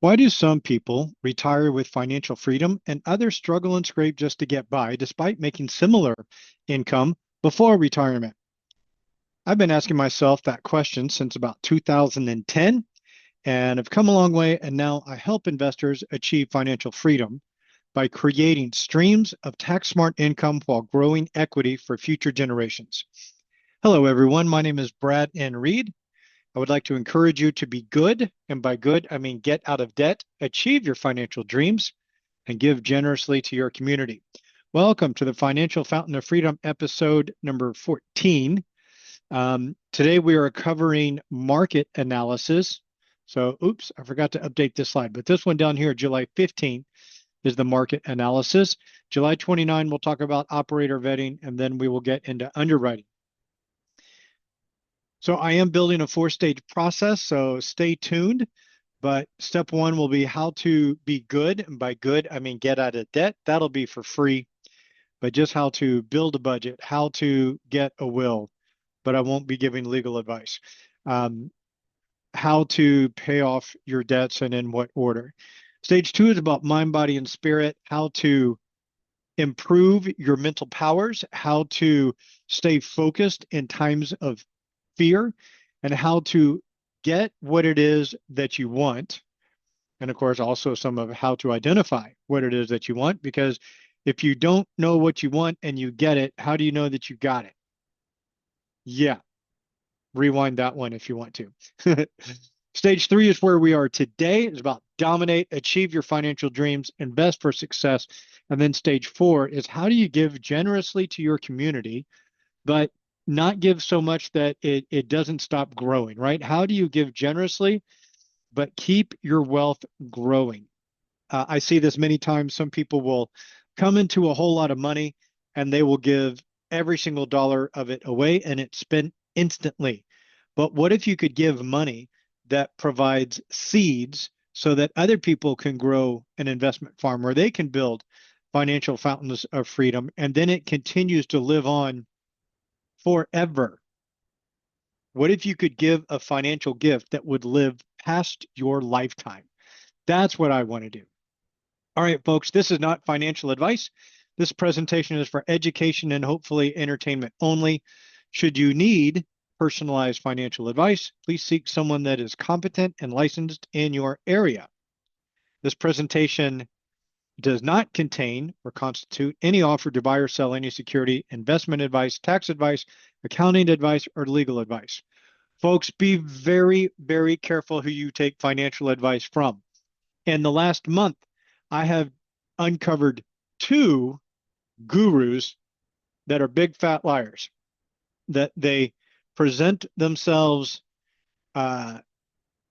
Why do some people retire with financial freedom and others struggle and scrape just to get by despite making similar income before retirement? I've been asking myself that question since about 2010, and I've come a long way, and now I help investors achieve financial freedom by creating streams of tax smart income while growing equity for future generations. Hello, everyone. My name is Brad N. Reed. I would like to encourage you to be good. And by good, I mean get out of debt, achieve your financial dreams, and give generously to your community. Welcome to the Financial Fountain of Freedom, episode number 14. Today we are covering market analysis. So, oops, I forgot to update this slide, but this one down here, July 15th, is the market analysis. July 29, we'll talk about operator vetting, and then we will get into underwriting. So I am building a four-stage process, so stay tuned. But step one will be how to be good. And by good, I mean get out of debt. That'll be for free. But just how to build a budget, how to get a will. But I won't be giving legal advice. How to pay off your debts and in what order. Stage two is about mind, body, and spirit, how to improve your mental powers, how to stay focused in times of fear, and how to get what it is that you want. And of course, also some of how to identify what it is that you want, because if you don't know what you want and you get it, how do you know that you got it? Yeah, rewind that one if you want to. Stage three is where we are today. It's about dominate, achieve your financial dreams, invest for success. And then stage four is how do you give generously to your community, but not give so much that it doesn't stop growing, right? How do you give generously, but keep your wealth growing? I see this many times. Some people will come into a whole lot of money and they will give every single dollar of it away and it's spent instantly. But what if you could give money that provides seeds so that other people can grow an investment farm where they can build financial fountains of freedom and then it continues to live on forever? What if you could give a financial gift that would live past your lifetime? That's what I want to do. All right, folks, this is not financial advice. This presentation is for education and hopefully entertainment only. Should you need personalized financial advice, please seek someone that is competent and licensed in your area. This presentation does not contain or constitute any offer to buy or sell any security, investment advice, tax advice, accounting advice, or legal advice. Folks, be very, very careful who you take financial advice from. In the last month, I have uncovered two gurus that are big fat liars, that they present themselves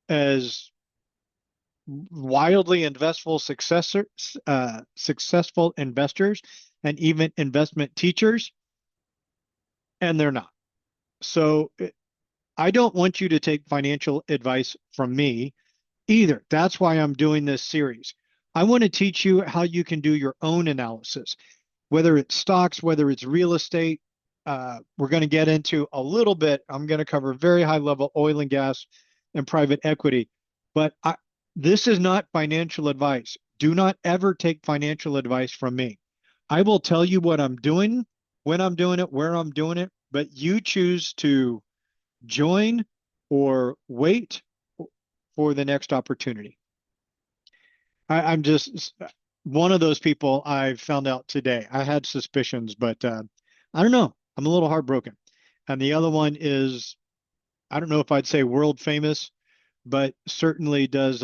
as wildly successful investors and even investment teachers, and they're not. So I don't want you to take financial advice from me either. That's why I'm doing this series. I want to teach you how you can do your own analysis, whether it's stocks, whether it's real estate. We're going to get into a little bit. I'm going to cover very high level oil and gas and private equity. But this is not financial advice. Do not ever take financial advice from me. I will tell you what I'm doing, when I'm doing it, where I'm doing it, but you choose to join or wait for the next opportunity. I'm just one of those people I found out today. I had suspicions, but I don't know. I'm a little heartbroken. And the other one is, I don't know if I'd say world famous, but certainly does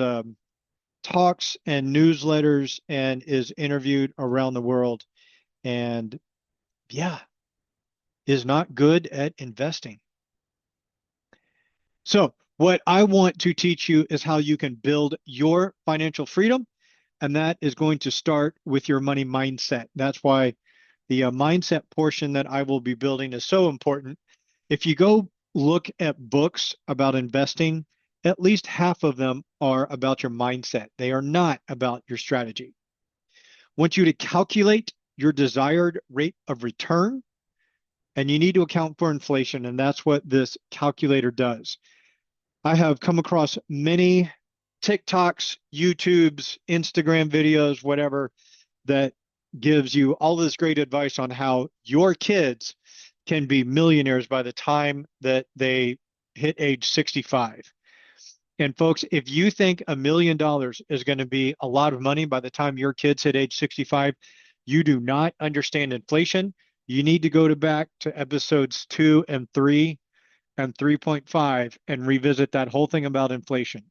talks and newsletters and is interviewed around the world. And yeah, is not good at investing. So, what I want to teach you is how you can build your financial freedom. And that is going to start with your money mindset. That's why the mindset portion that I will be building is so important. If you go look at books about investing, at least half of them are about your mindset. They are not about your strategy. I want you to calculate your desired rate of return, and you need to account for inflation, and that's what this calculator does. I have come across many TikToks, YouTubes, Instagram videos, whatever, that gives you all this great advice on how your kids can be millionaires by the time that they hit age 65. And folks, if you think $1 million is going to be a lot of money by the time your kids hit age 65, you do not understand inflation. You need to go back to episodes 2 and 3 and 3.5 and revisit that whole thing about inflation.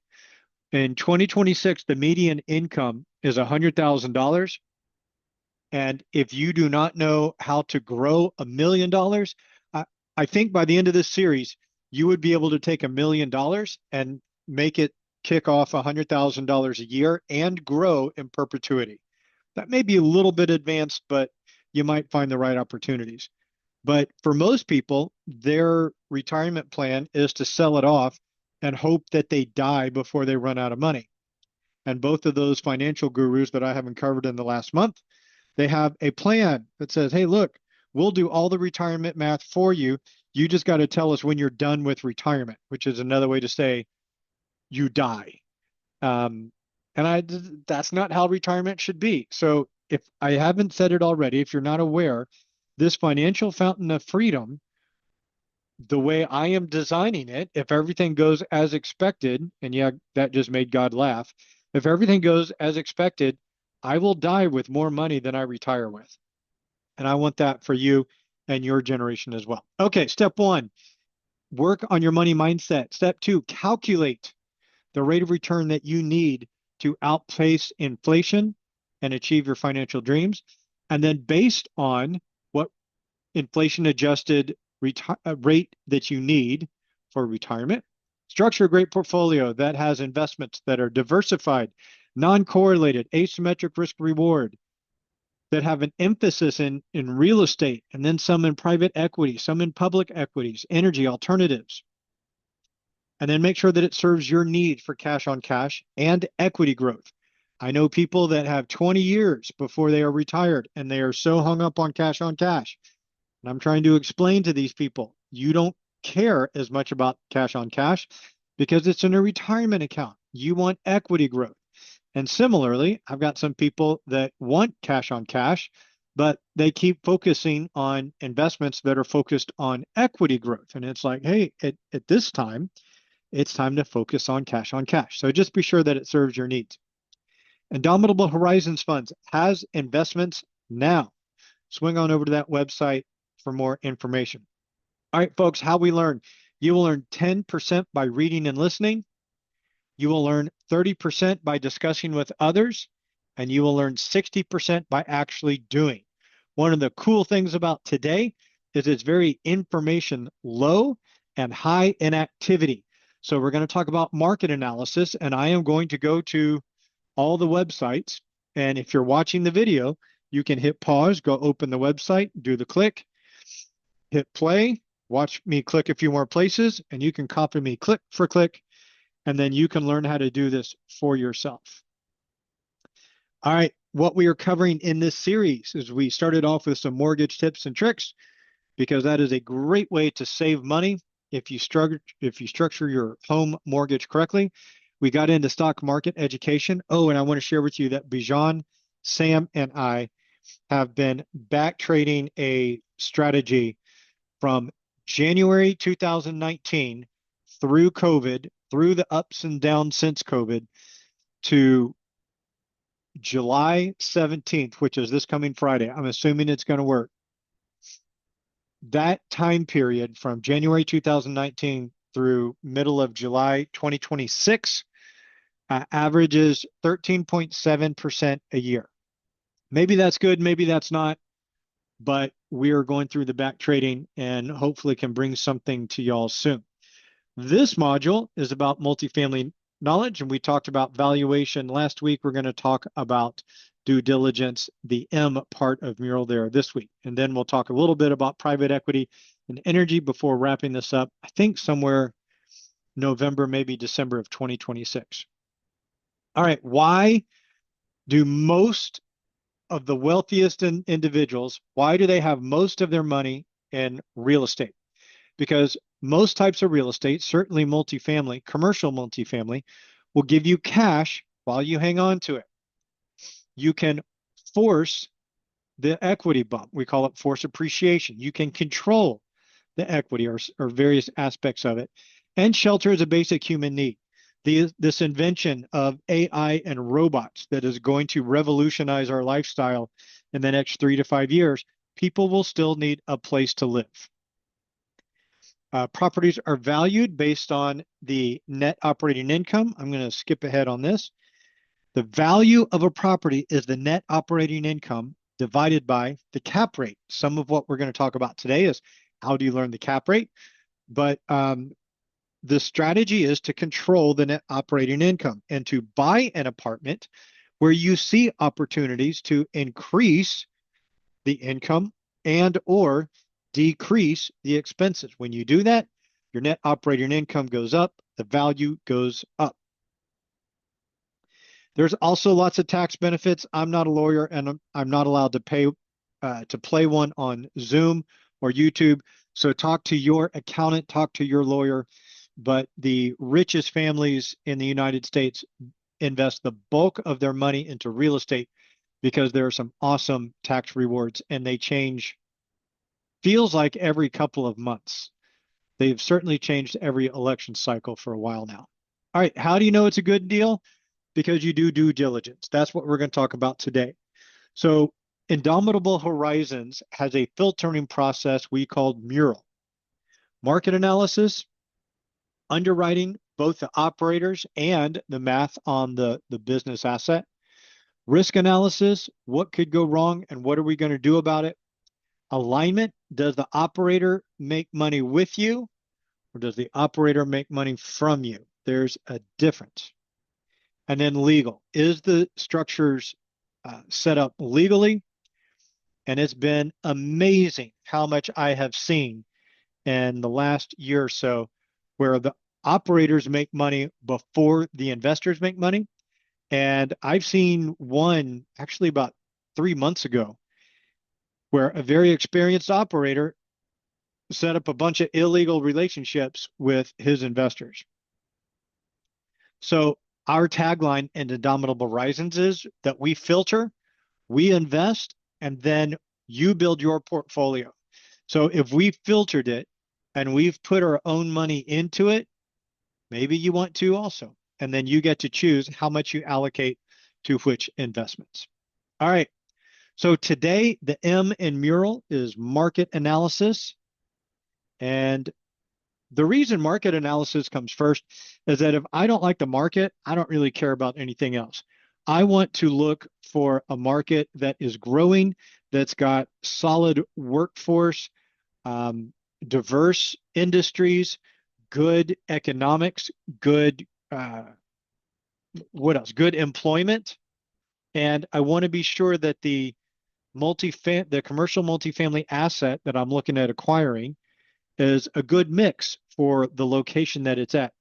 In 2026, the median income is $100,000. And if you do not know how to grow $1 million, I think by the end of this series, you would be able to take $1 million and make it kick off $100,000 a year and grow in perpetuity. That may be a little bit advanced, but you might find the right opportunities. But for most people, their retirement plan is to sell it off and hope that they die before they run out of money. And both of those financial gurus that I haven't covered in the last month, they have a plan that says, hey, look, we'll do all the retirement math for you. You just got to tell us when you're done with retirement, which is another way to say you die. That's not how retirement should be. So if I haven't said it already, if you're not aware, this financial fountain of freedom, the way I am designing it, if everything goes as expected, and yeah, that just made God laugh. If everything goes as expected, I will die with more money than I retire with. And I want that for you and your generation as well. Okay, step 1, work on your money mindset. Step 2, calculate the rate of return that you need to outpace inflation and achieve your financial dreams. And then based on what inflation adjusted rate that you need for retirement, structure a great portfolio that has investments that are diversified, non-correlated, asymmetric risk reward, that have an emphasis in real estate, and then some in private equity, some in public equities, energy alternatives. And then make sure that it serves your need for cash on cash and equity growth. I know people that have 20 years before they are retired and they are so hung up on cash on cash. And I'm trying to explain to these people, you don't care as much about cash on cash because it's in a retirement account. You want equity growth. And similarly, I've got some people that want cash on cash, but they keep focusing on investments that are focused on equity growth. And it's like, hey, at this time, it's time to focus on cash on cash. So just be sure that it serves your needs. Indomitable Horizons Funds has investments now. Swing on over to that website for more information. All right, folks, how we learn. You will earn 10% by reading and listening. You will learn 30% by discussing with others, and you will learn 60% by actually doing. One of the cool things about today is it's very information low and high in activity. So we're going to talk about market analysis, and I am going to go to all the websites. And if you're watching the video, you can hit pause, go open the website, do the click, hit play, watch me click a few more places, and you can copy me click for click, and then you can learn how to do this for yourself. All right, what we are covering in this series is we started off with some mortgage tips and tricks because that is a great way to save money if you structure your home mortgage correctly. We got into stock market education. Oh, and I want to share with you that Bijan, Sam, and I have been back trading a strategy from January 2019 through COVID, through the ups and downs since COVID, to July 17th, which is this coming Friday. I'm assuming it's going to work. That time period from January 2019 through middle of July 2026 averages 13.7% a year. Maybe that's good, maybe that's not, but we are going through the back trading and hopefully can bring something to y'all soon. This module is about multifamily knowledge, and we talked about valuation last week. We're going to talk about due diligence, the M part of MURAL there this week. And then we'll talk a little bit about private equity and energy before wrapping this up, I think somewhere November, maybe December of 2026. All right, why do most of the wealthiest individuals, why do they have most of their money in real estate? Because most types of real estate, certainly multifamily, commercial multifamily, will give you cash while you hang on to it. You can force the equity bump. We call it force appreciation. You can control the equity or various aspects of it. And shelter is a basic human need. This invention of AI and robots that is going to revolutionize our lifestyle in the next 3 to 5 years, people will still need a place to live. Properties are valued based on the net operating income. I'm going to skip ahead on this. The value of a property is the net operating income divided by the cap rate. Some of what we're going to talk about today is how do you learn the cap rate? But the strategy is to control the net operating income and to buy an apartment where you see opportunities to increase the income and or decrease the expenses. When you do that, your net operating income goes up, the value goes up. There's also lots of tax benefits. I'm not a lawyer and I'm not allowed to pay to play one on Zoom or YouTube. So talk to your accountant, talk to your lawyer. But the richest families in the United States invest the bulk of their money into real estate because there are some awesome tax rewards and they change, feels like every couple of months. They've certainly changed every election cycle for a while now. All right, how do you know it's a good deal? Because you do due diligence. That's what we're going to talk about today. So Indomitable Horizons has a filtering process we call MURAL. Market analysis, underwriting, both the operators and the math on the business asset. Risk analysis, what could go wrong and what are we going to do about it? Alignment, does the operator make money with you or does the operator make money from you? There's a difference. And then legal, is the structures set up legally? And it's been amazing how much I have seen in the last year or so where the operators make money before the investors make money. And I've seen one actually about 3 months ago where a very experienced operator set up a bunch of illegal relationships with his investors. So our tagline in Indomitable Horizons is that we filter, we invest, and then you build your portfolio. So if we filtered it and we've put our own money into it, maybe you want to also. And then you get to choose how much you allocate to which investments. All right. So today, the M in MURAL is market analysis. And the reason market analysis comes first is that if I don't like the market, I don't really care about anything else. I want to look for a market that is growing, that's got solid workforce, diverse industries, good economics, good, what else? Good employment. And I want to be sure that the commercial multifamily asset that I'm looking at acquiring is a good mix for the location that it's at.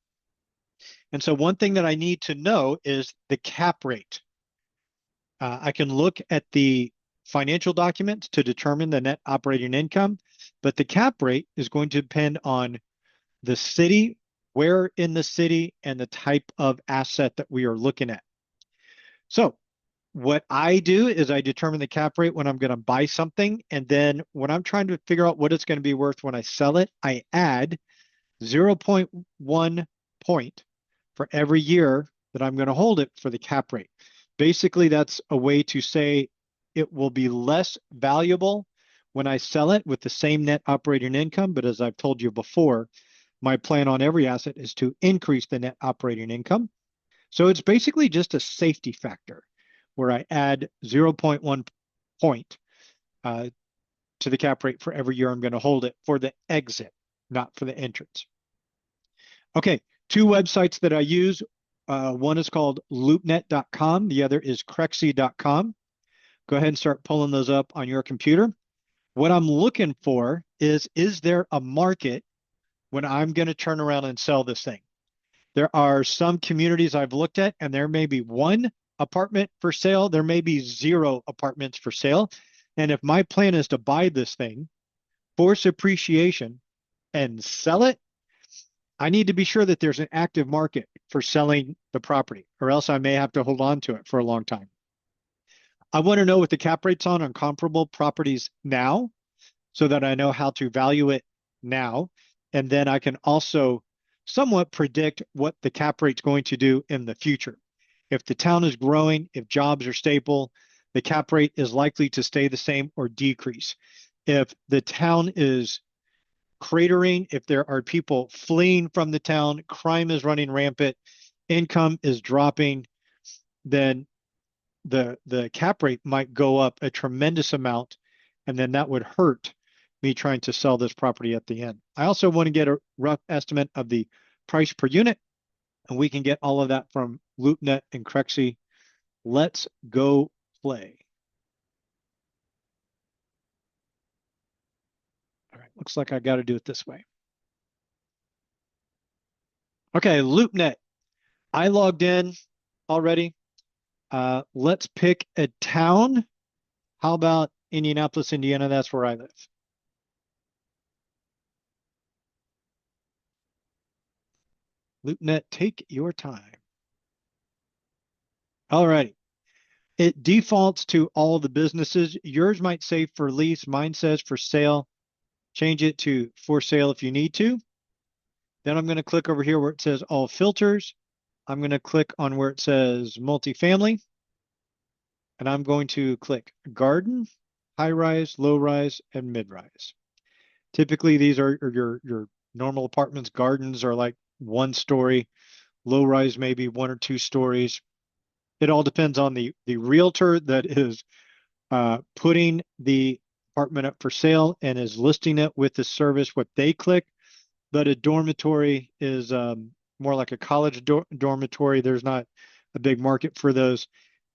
And so one thing that I need to know is the cap rate. I can look at the financial documents to determine the net operating income, but the cap rate is going to depend on the city, where in the city, and the type of asset that we are looking at. So what I do is I determine the cap rate when I'm going to buy something. And then when I'm trying to figure out what it's going to be worth when I sell it, I add 0.1 point for every year that I'm going to hold it for the cap rate. Basically, that's a way to say it will be less valuable when I sell it with the same net operating income. But as I've told you before, my plan on every asset is to increase the net operating income. So it's basically just a safety factor where I add 0.1 point to the cap rate for every year I'm going to hold it for the exit, not for the entrance. Okay, 2 websites that I use. One is called Loopnet.com. The other is Crexi.com. Go ahead and start pulling those up on your computer. What I'm looking for is there a market when I'm going to turn around and sell this thing? There are some communities I've looked at, and there may be 1 apartment for sale. There may be 0 apartments for sale. And if my plan is to buy this thing, force appreciation, and sell it, I need to be sure that there's an active market for selling the property, or else I may have to hold on to it for a long time. I want to know what the cap rate's on comparable properties now so that I know how to value it now. And then I can also somewhat predict what the cap rate's going to do in the future. If the town is growing, if jobs are stable, the cap rate is likely to stay the same or decrease. If the town is cratering, if there are people fleeing from the town, crime is running rampant, income is dropping, then the cap rate might go up a tremendous amount, and then that would hurt me trying to sell this property at the end. I also want to get a rough estimate of the price per unit, and we can get all of that from Loopnet and Crexi. Let's go play. All right, looks like I got to do it this way. Okay, Loopnet. I logged in already. Let's pick a town. How about Indianapolis, Indiana? That's where I live. Loopnet, take your time. All right. It defaults to all the businesses. Yours might say for lease. Mine says for sale. Change it to for sale if you need to. Then I'm going to click over here where it says all filters. I'm going to click on where it says multifamily. And I'm going to click garden, high rise, low rise, and mid rise. Typically, these are your normal apartments. Gardens are like 1 story. Low rise maybe 1 or 2 stories. It all depends on the realtor that is putting the apartment up for sale and is listing it with the service, what they click. But a dormitory is more like a college dormitory. There's not a big market for those.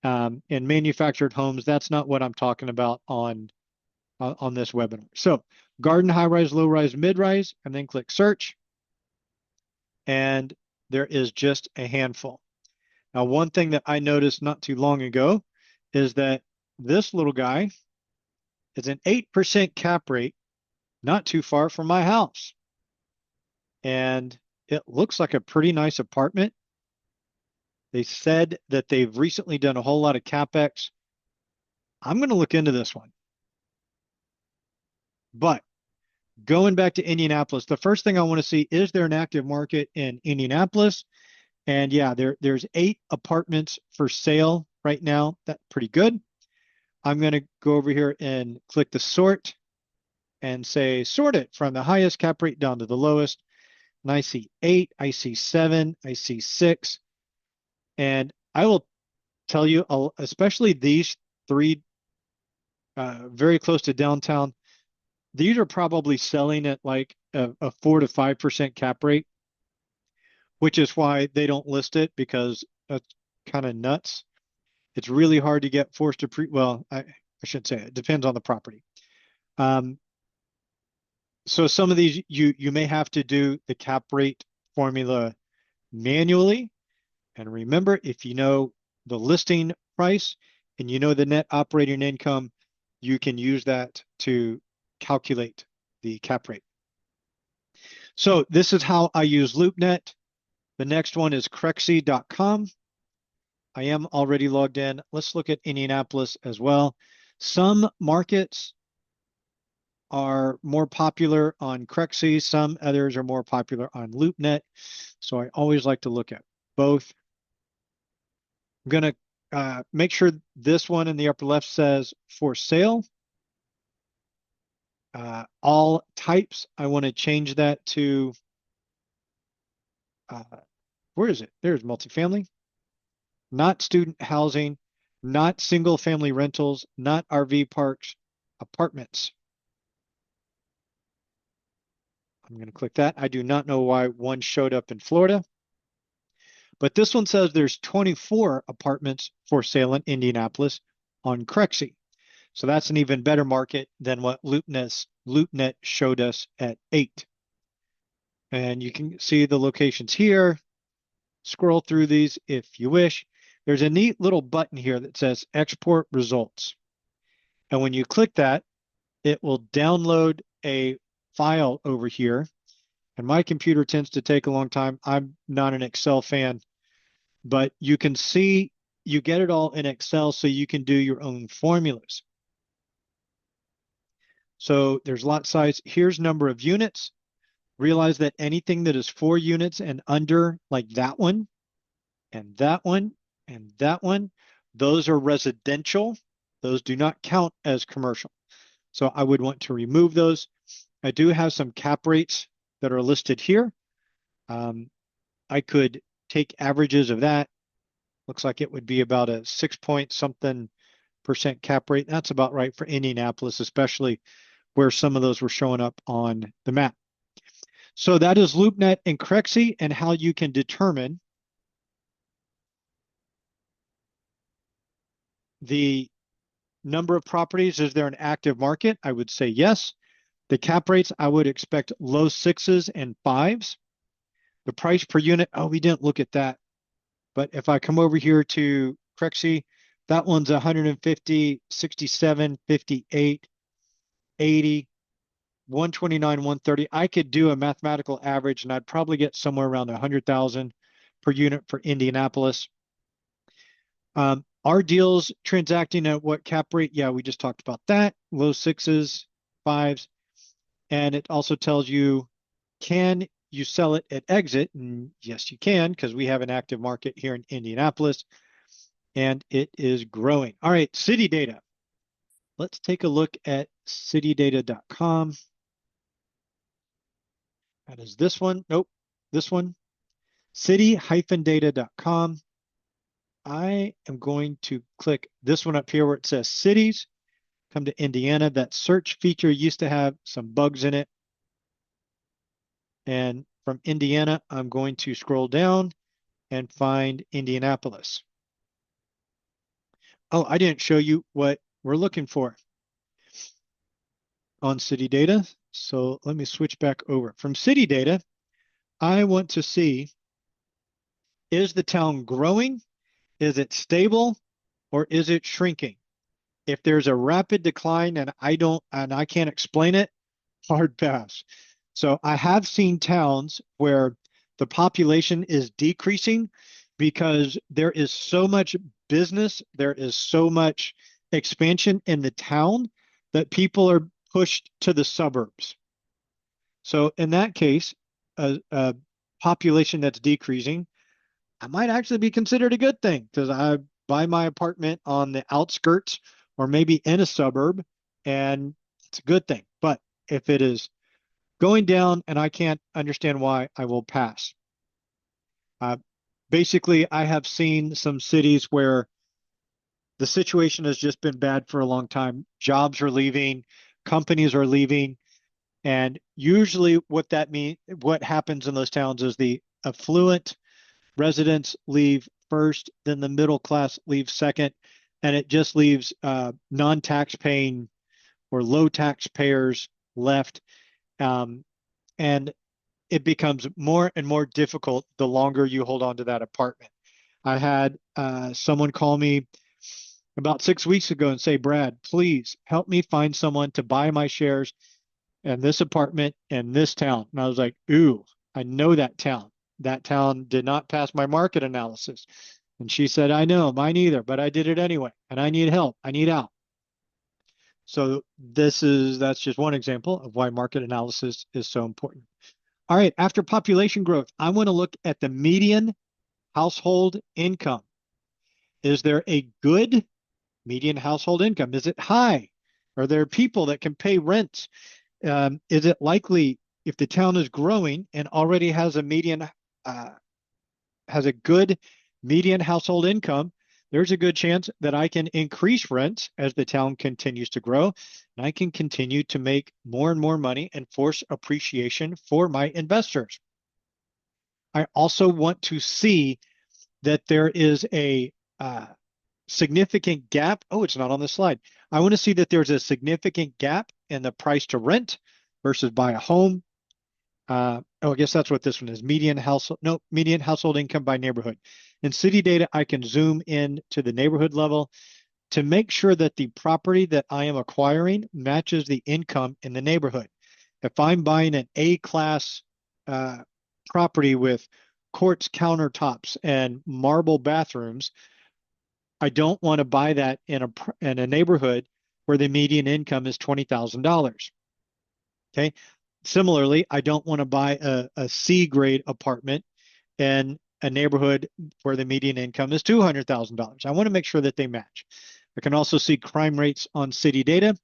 In manufactured homes, that's not what I'm talking about on this webinar. So garden, high rise, low rise, mid rise, and then click search. And there is just a handful. Now, one thing that I noticed not too long ago is that this little guy is an 8% cap rate, not too far from my house. And it looks like a pretty nice apartment. They said that they've recently done a whole lot of CapEx. I'm going to look into this one. But going back to Indianapolis, the first thing I want to see, is there an active market in Indianapolis? And yeah, there's 8 apartments for sale right now. That's pretty good. I'm going to go over here and click the sort and say sort it from the highest cap rate down to the lowest. And I see 8, I see 7, I see 6. And I will tell you, especially these 3 very close to downtown, these are probably selling at like a 4 to 5% cap rate, which is why they don't list it, because that's kind of nuts. It's really hard to get forced to well, I should say it depends on the property. So some of these you may have to do the cap rate formula manually. And remember, if you know the listing price and you know the net operating income, you can use that to calculate the cap rate. So this is how I use Loopnet. The next one is Crexi.com. I am already logged in. Let's look at Indianapolis as well. Some markets are more popular on Crexi. Some others are more popular on Loopnet. So I always like to look at both. I'm going to make sure this one in the upper left says for sale. All types, I want to change that to, where is it? There's multifamily, not student housing, not single family rentals, not RV parks, apartments. I'm going to click that. I do not know why one showed up in Florida, but this one says there's 24 apartments for sale in Indianapolis on Crexi. So that's an even better market than what Loopnet showed us at 8. And you can see the locations here. Scroll through these if you wish. There's a neat little button here that says export results. And when you click that, it will download a file over here. And my computer tends to take a long time. I'm not an Excel fan, but you can see you get it all in Excel so you can do your own formulas. So there's lot size. Here's number of units. Realize that anything that is 4 units and under, like that one, and that one, and that one, those are residential. Those do not count as commercial. So I would want to remove those. I do have some cap rates that are listed here. I could take averages of that. Looks like it would be about a 6 point something % cap rate. That's about right for Indianapolis, especially where some of those were showing up on the map. So that is Loopnet and Crexi and how you can determine the number of properties. Is there an active market? I would say yes. The cap rates, I would expect low 6s and 5s. The price per unit, oh, we didn't look at that. But if I come over here to Crexi, that one's 150, 67, 58, 80, 129, 130. I could do a mathematical average and I'd probably get somewhere around 100,000 per unit for Indianapolis. Our deals transacting at what cap rate? Yeah, we just talked about that. Low 6s, 5s. And it also tells you, can you sell it at exit? And yes, you can, because we have an active market here in Indianapolis and it is growing. All right, city data. Let's take a look at citydata.com. That is this one. Nope, this one. City-data.com. I am going to click this one up here where it says cities. Come to Indiana. That search feature used to have some bugs in it. And from Indiana, I'm going to scroll down and find Indianapolis. Oh, I didn't show you what we're looking for on city data. So let me switch back over. From city data, I want to see, is the town growing? Is it stable? Or is it shrinking? If there's a rapid decline and I can't explain it, hard pass. So I have seen towns where the population is decreasing because there is so much business, there is so much expansion in the town that people are pushed to the suburbs. So in that case, a population that's decreasing, I might actually be considered a good thing because I buy my apartment on the outskirts or maybe in a suburb, and it's a good thing. But if it is going down and I can't understand why, I will pass. Basically, I have seen some cities where the situation has just been bad for a long time. Jobs are leaving, companies are leaving, and usually what happens in those towns is the affluent residents leave first, then the middle class leaves second, and it just leaves non-tax paying or low taxpayers left. And it becomes more and more difficult the longer you hold on to that apartment. I had someone call me about 6 weeks ago and say, Brad, please help me find someone to buy my shares in this apartment in this town. And I was like, ooh, I know that town. That town did not pass my market analysis. And she said, I know, mine either, but I did it anyway. And I need help. I need out. So that's just one example of why market analysis is so important. All right, after population growth, I want to look at the median household income. Is there a good median household income? Is it high? Are there people that can pay rent? Is it likely, if the town is growing and already has a good median household income, there's a good chance that I can increase rent as the town continues to grow, and I can continue to make more and more money and force appreciation for my investors. I also want to see that there is a significant gap. Oh, it's not on the slide. I want to see that there's a significant gap in the price to rent versus buy a home. I guess that's what this one is. Median household income by neighborhood. In city data, I can zoom in to the neighborhood level to make sure that the property that I am acquiring matches the income in the neighborhood. If I'm buying an A-class property with quartz countertops and marble bathrooms, I don't want to buy that in a neighborhood where the median income is $20,000. Okay. Similarly, I don't want to buy a C grade apartment in a neighborhood where the median income is $200,000. I want to make sure that they match. I can also see crime rates on city data.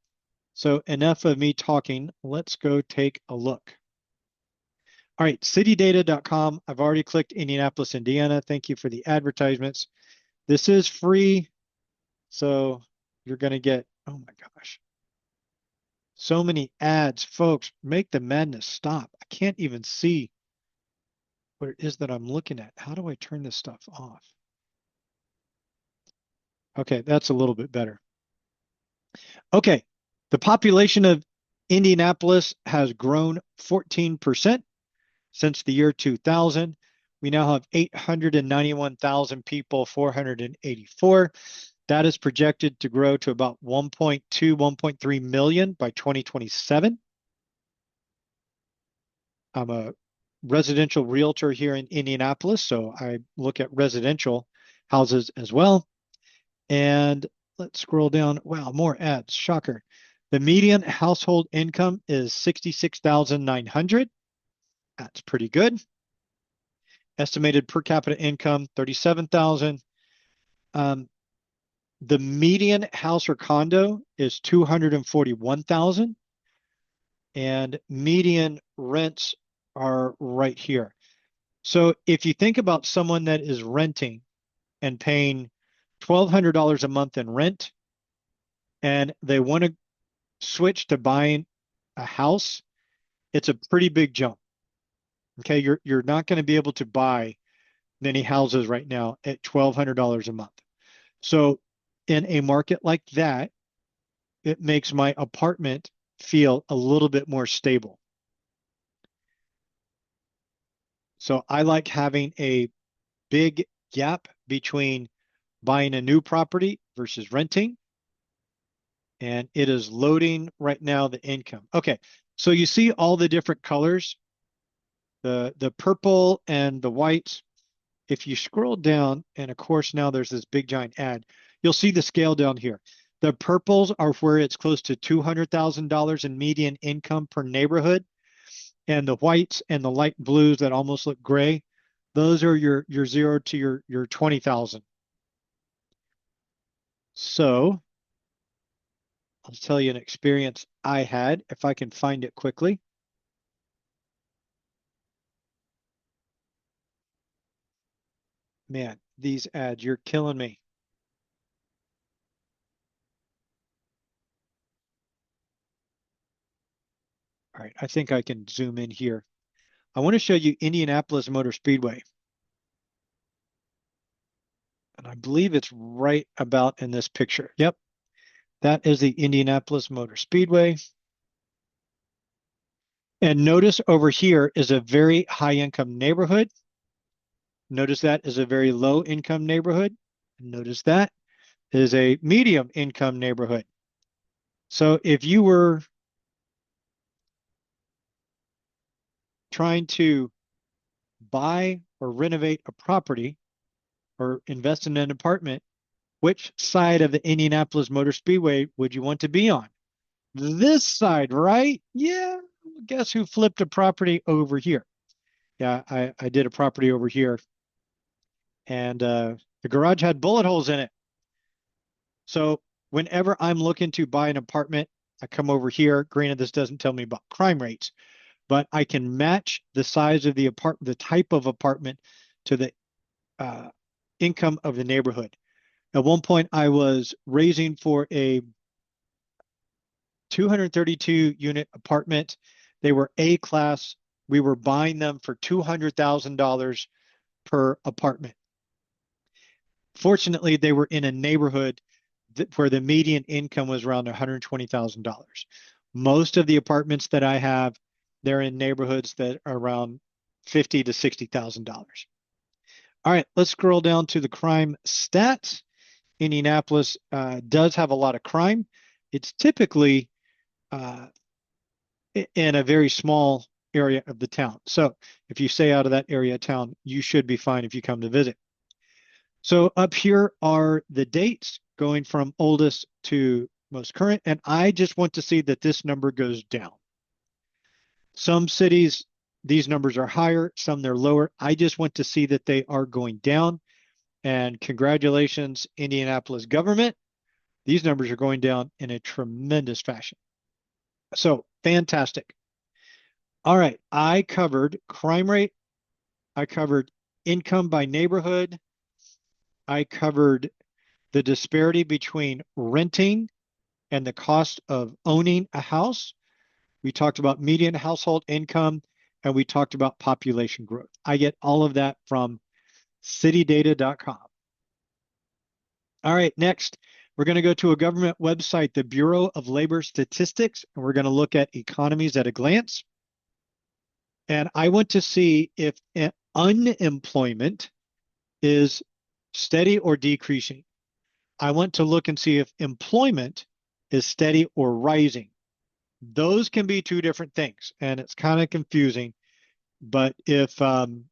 So enough of me talking. Let's go take a look. All right, citydata.com. I've already clicked Indianapolis, Indiana. Thank you for the advertisements. This is free. So you're going to get, oh my gosh, so many ads. Folks, make the madness stop. I can't even see what it is that I'm looking at. How do I turn this stuff off? Okay, that's a little bit better. Okay, the population of Indianapolis has grown 14% since the year 2000. We now have 891,000 people, 484. That is projected to grow to about 1.2, 1.3 million by 2027. I'm a residential realtor here in Indianapolis, so I look at residential houses as well. And let's scroll down. Wow, more ads. Shocker. The median household income is $66,900. That's pretty good. Estimated per capita income, $37,000. The median house or condo is $241,000, and median rents are right here. So if you think about someone that is renting and paying $1,200 a month in rent, and they want to switch to buying a house, it's a pretty big jump. Okay, you're not going to be able to buy many houses right now at $1,200 a month. So in a market like that, it makes my apartment feel a little bit more stable. So I like having a big gap between buying a new property versus renting. And it is loading right now the income. Okay, so you see all the different colors, the purple and the white. If you scroll down, and of course now there's this big giant ad, you'll see the scale down here. The purples are where it's close to $200,000 in median income per neighborhood. And the whites and the light blues that almost look gray, those are your 0 to your 20,000. So I'll tell you an experience I had, if I can find it quickly. Man, these ads, you're killing me. All right, I think I can zoom in here. I want to show you Indianapolis Motor Speedway. And I believe it's right about in this picture. Yep, that is the Indianapolis Motor Speedway. And notice over here is a very high income neighborhood. Notice that is a very low income neighborhood. Notice that is a medium income neighborhood. So if you were trying to buy or renovate a property or invest in an apartment, which side of the Indianapolis Motor Speedway would you want to be on? This side, right? Yeah. Guess who flipped a property over here? Yeah, I did a property over here, and the garage had bullet holes in it. So whenever I'm looking to buy an apartment, I come over here. Granted, this doesn't tell me about crime rates, but I can match the size of the apartment, the type of apartment, to the income of the neighborhood. At one point, I was raising for a 232 unit apartment. They were A class. We were buying them for $200,000 per apartment. Fortunately, they were in a neighborhood where the median income was around $120,000. Most of the apartments that I have, they're in neighborhoods that are around $50,000 to $60,000. All right, let's scroll down to the crime stats. Indianapolis does have a lot of crime. It's typically in a very small area of the town. So if you stay out of that area of town, you should be fine if you come to visit. So up here are the dates going from oldest to most current, and I just want to see that this number goes down. Some cities, these numbers are higher, some they're lower. I just want to see that they are going down. And congratulations, Indianapolis government. These numbers are going down in a tremendous fashion. So fantastic. All right, I covered crime rate. I covered income by neighborhood. I covered the disparity between renting and the cost of owning a house. We talked about median household income, and we talked about population growth. I get all of that from citydata.com. All right, next, we're going to go to a government website, the Bureau of Labor Statistics, and we're going to look at economies at a glance. And I want to see if unemployment is steady or decreasing. I want to look and see if employment is steady or rising. Those can be two different things, and it's kind of confusing. But if the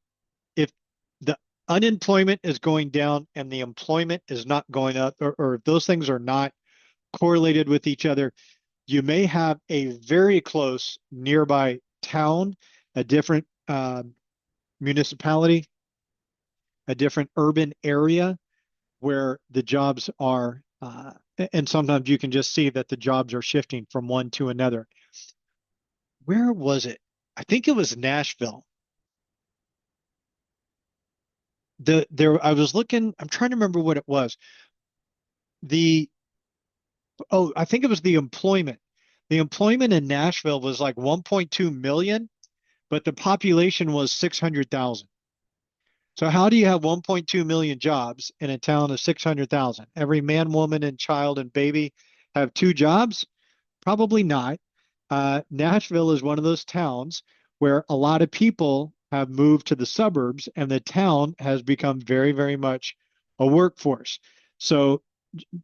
unemployment is going down and the employment is not going up, or if those things are not correlated with each other, you may have a very close nearby town, a different municipality, a different urban area where the jobs are, and sometimes you can just see that the jobs are shifting from one to another. Where was it? I think it was Nashville. I was looking, I'm trying to remember what it was. I think it was the employment. The employment in Nashville was like 1.2 million, but the population was 600,000. So how do you have 1.2 million jobs in a town of 600,000? Every man, woman, and child and baby have two jobs? Probably not. Nashville is one of those towns where a lot of people have moved to the suburbs, and the town has become very, very much a workforce. So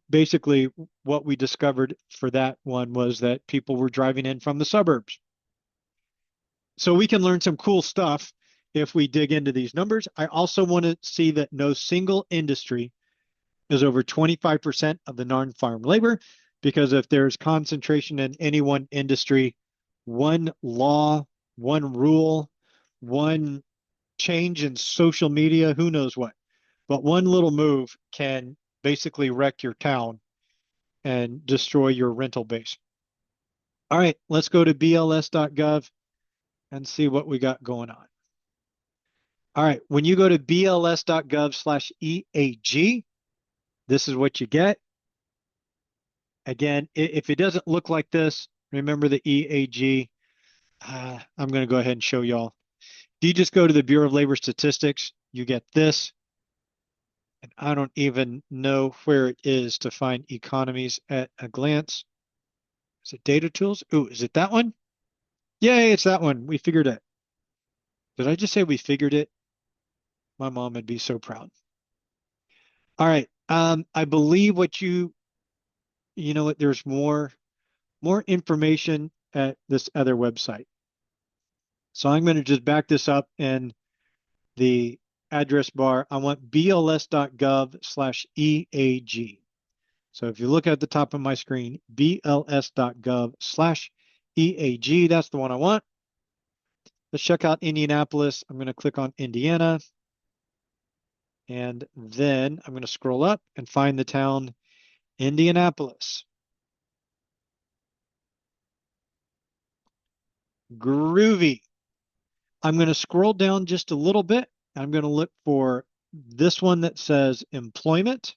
basically, what we discovered for that one was that people were driving in from the suburbs. So we can learn some cool stuff if we dig into these numbers. I also want to see that no single industry is over 25% of the non-farm labor, because if there's concentration in any one industry, one law, one rule, one change in social media, who knows what, but one little move can basically wreck your town and destroy your rental base. All right, let's go to BLS.gov and see what we got going on. All right, when you go to BLS.gov/EAG, this is what you get. Again, if it doesn't look like this, remember the EAG. I'm going to go ahead and show y'all. If you just go to the Bureau of Labor Statistics, you get this. And I don't even know where it is to find economies at a glance. Is it data tools? Ooh, is it that one? Yay, it's that one. We figured it. Did I just say we figured it? My mom would be so proud. All right. I believe you know what, there's more information at this other website. So I'm going to just back this up in the address bar. I want bls.gov/EAG. So if you look at the top of my screen, bls.gov/EAG, that's the one I want. Let's check out Indianapolis. I'm going to click on Indiana. And then I'm going to scroll up and find the town Indianapolis. Groovy. I'm going to scroll down just a little bit. I'm going to look for this one that says employment.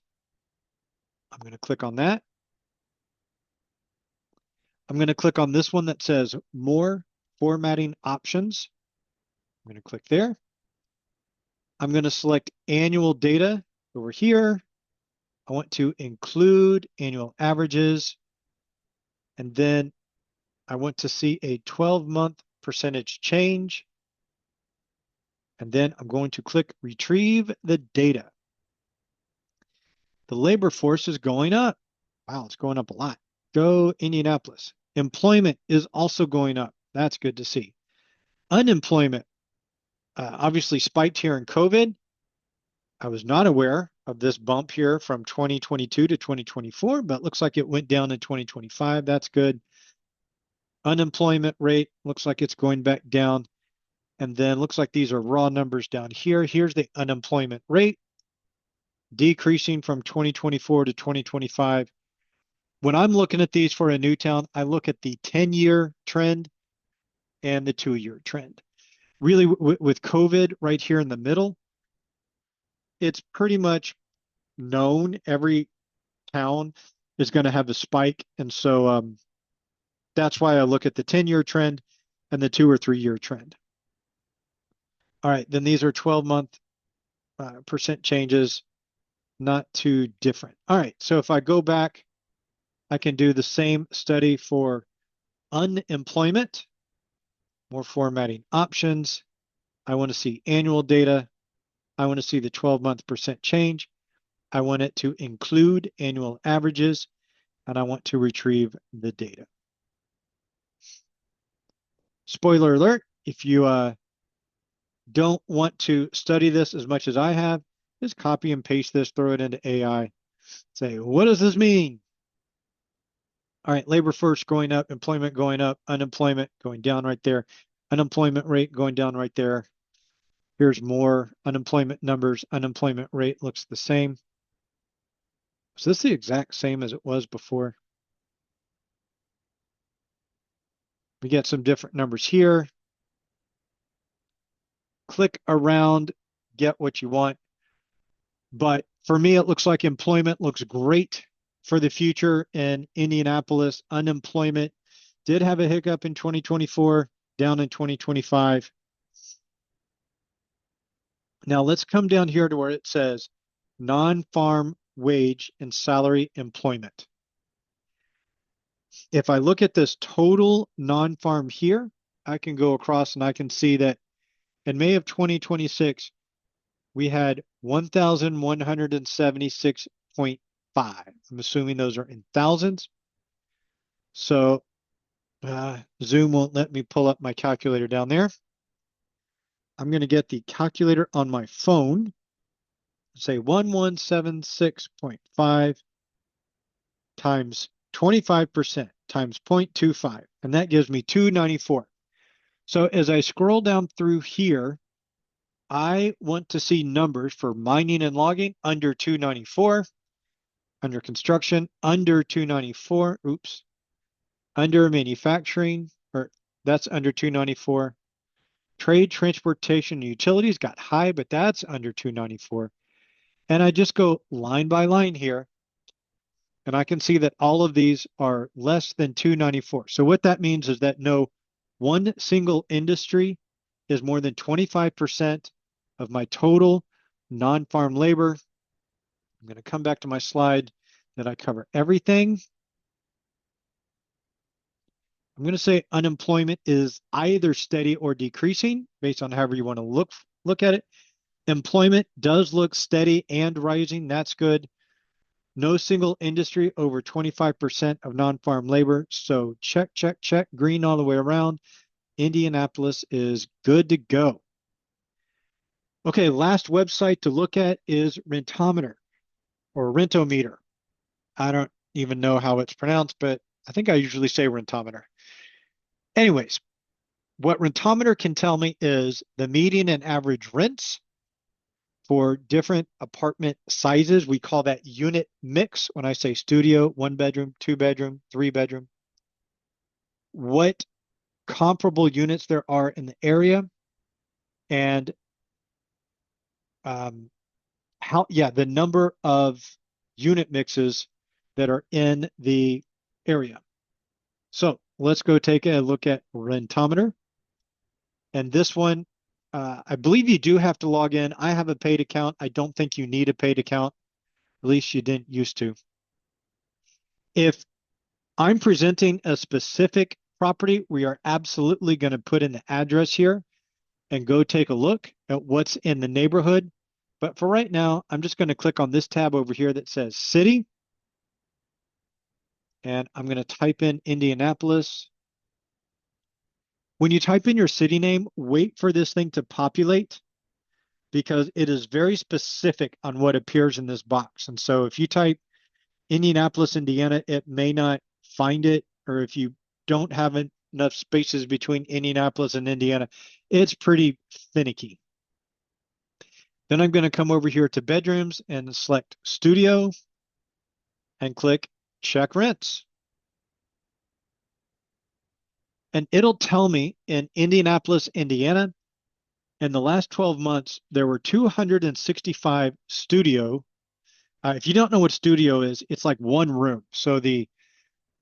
I'm going to click on that. I'm going to click on this one that says more formatting options. I'm going to click there. I'm going to select annual data over here. I want to include annual averages. And then I want to see a 12-month percentage change. And then I'm going to click retrieve the data. The labor force is going up. Wow, it's going up a lot. Go Indianapolis. Employment is also going up. That's good to see. Unemployment obviously spiked here in COVID. I was not aware of this bump here from 2022 to 2024, but looks like it went down in 2025. That's good. Unemployment rate looks like it's going back down. And then looks like these are raw numbers down here. Here's the unemployment rate decreasing from 2024 to 2025. When I'm looking at these for a new town, I look at the 10-year trend and the 2-year trend. Really, with COVID right here in the middle, it's pretty much known every town is going to have a spike. And so that's why I look at the 10-year trend and the 2 or 3-year trend. All right, then these are 12-month percent changes, not too different. All right, so if I go back, I can do the same study for unemployment, more formatting options. I want to see annual data. I want to see the 12-month percent change. I want it to include annual averages, and I want to retrieve the data. Spoiler alert, if you don't want to study this as much as I have, just copy and paste this, throw it into AI. Say, what does this mean? All right, labor force going up, employment going up, unemployment going down right there, unemployment rate going down right there. Here's more unemployment numbers. Unemployment rate looks the same. Is this the exact same as it was before? We get some different numbers here. Click around, get what you want. But for me, it looks like employment looks great for the future in Indianapolis. Unemployment did have a hiccup in 2024, down in 2025. Now let's come down here to where it says non-farm wage and salary employment. If I look at this total non-farm here, I can go across and I can see that in May of 2026, we had 1,176.5. I'm assuming those are in thousands. So Zoom won't let me pull up my calculator down there. I'm going to get the calculator on my phone. Say 1176.5 times 25% times 0.25, and that gives me 294. So as I scroll down through here, I want to see numbers for mining and logging under 294, under construction under 294, under manufacturing, or that's under 294. Trade, transportation, and utilities got high, but that's under 294. And I just go line by line here, and I can see that all of these are less than 294. So what that means is that no one single industry is more than 25% of my total non-farm labor. I'm going to come back to my slide that I cover everything. I'm going to say unemployment is either steady or decreasing based on however you want to look at it. Employment does look steady and rising. That's good. No single industry over 25% of non-farm labor. So check, check, check. Green all the way around. Indianapolis is good to go. Okay, last website to look at is Rentometer or Rentometer. I don't even know how it's pronounced, but I think I usually say Rentometer. Anyways, what Rentometer can tell me is the median and average rents for different apartment sizes. We call that unit mix. When I say studio, 1 bedroom, 2 bedroom, 3 bedroom, what comparable units there are in the area, and the number of unit mixes that are in the area. So let's go take a look at Rentometer. And this one, I believe you do have to log in. I have a paid account. I don't think you need a paid account. At least you didn't used to. If I'm presenting a specific property, we are absolutely going to put in the address here and go take a look at what's in the neighborhood. But for right now, I'm just going to click on this tab over here that says city. And I'm going to type in Indianapolis. When you type in your city name, wait for this thing to populate because it is very specific on what appears in this box. And so if you type Indianapolis, Indiana, it may not find it, or if you don't have enough spaces between Indianapolis and Indiana, it's pretty finicky. Then I'm going to come over here to bedrooms and select studio and click check rents. And it'll tell me in Indianapolis, Indiana, in the last 12 months, there were 265 studio. If you don't know what studio is, it's like one room. So the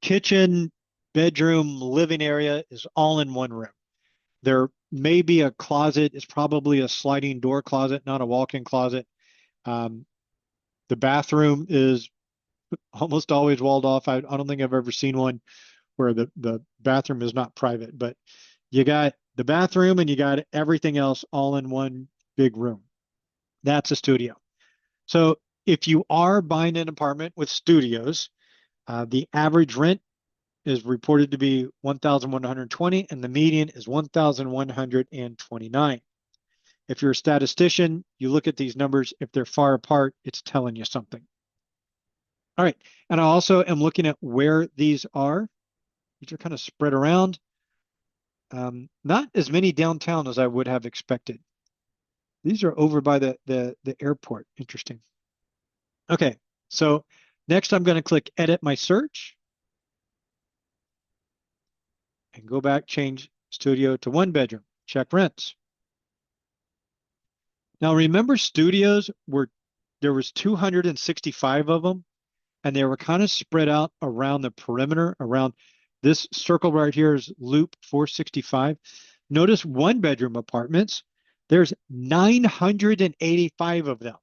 kitchen, bedroom, living area is all in one room. There may be a closet. It's probably a sliding door closet, not a walk-in closet. The bathroom is almost always walled off. I don't think I've ever seen one where the bathroom is not private, but you got the bathroom and you got everything else all in one big room. That's a studio. So if you are buying an apartment with studios, the average rent is reported to be $1,120 and the median is $1,129. If you're a statistician, you look at these numbers. If they're far apart, it's telling you something. All right. And I also am looking at where these are. These are kind of spread around. Not as many downtown as I would have expected. These are over by the airport. Interesting. Okay. So next I'm going to click edit my search and go back, change studio to one bedroom, check rents. Now remember studios there was 265 of them and they were kind of spread out around the perimeter around this circle right here is loop 465. Notice one bedroom apartments, there's 985 of them.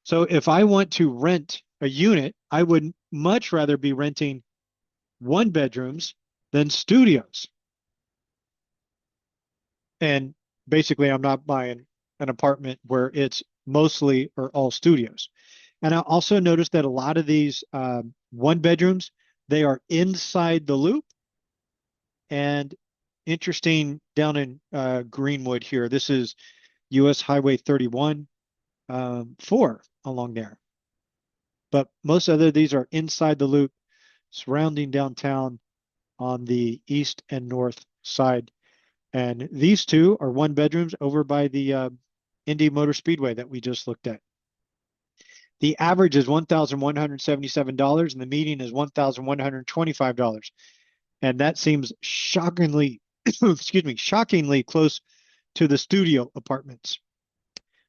So if I want to rent a unit, I would much rather be renting one bedrooms than studios. And basically, I'm not buying an apartment where it's mostly or all studios. And I also noticed that a lot of these one bedrooms, they are inside the loop. And interesting down in Greenwood here, this is US Highway 31, 4 along there. But most other these are inside the loop, surrounding downtown on the east and north side. And these two are one bedrooms over by the Indy Motor Speedway that we just looked at. The average is $1,177 and the median is $1,125. And that seems shockingly, excuse me, shockingly close to the studio apartments.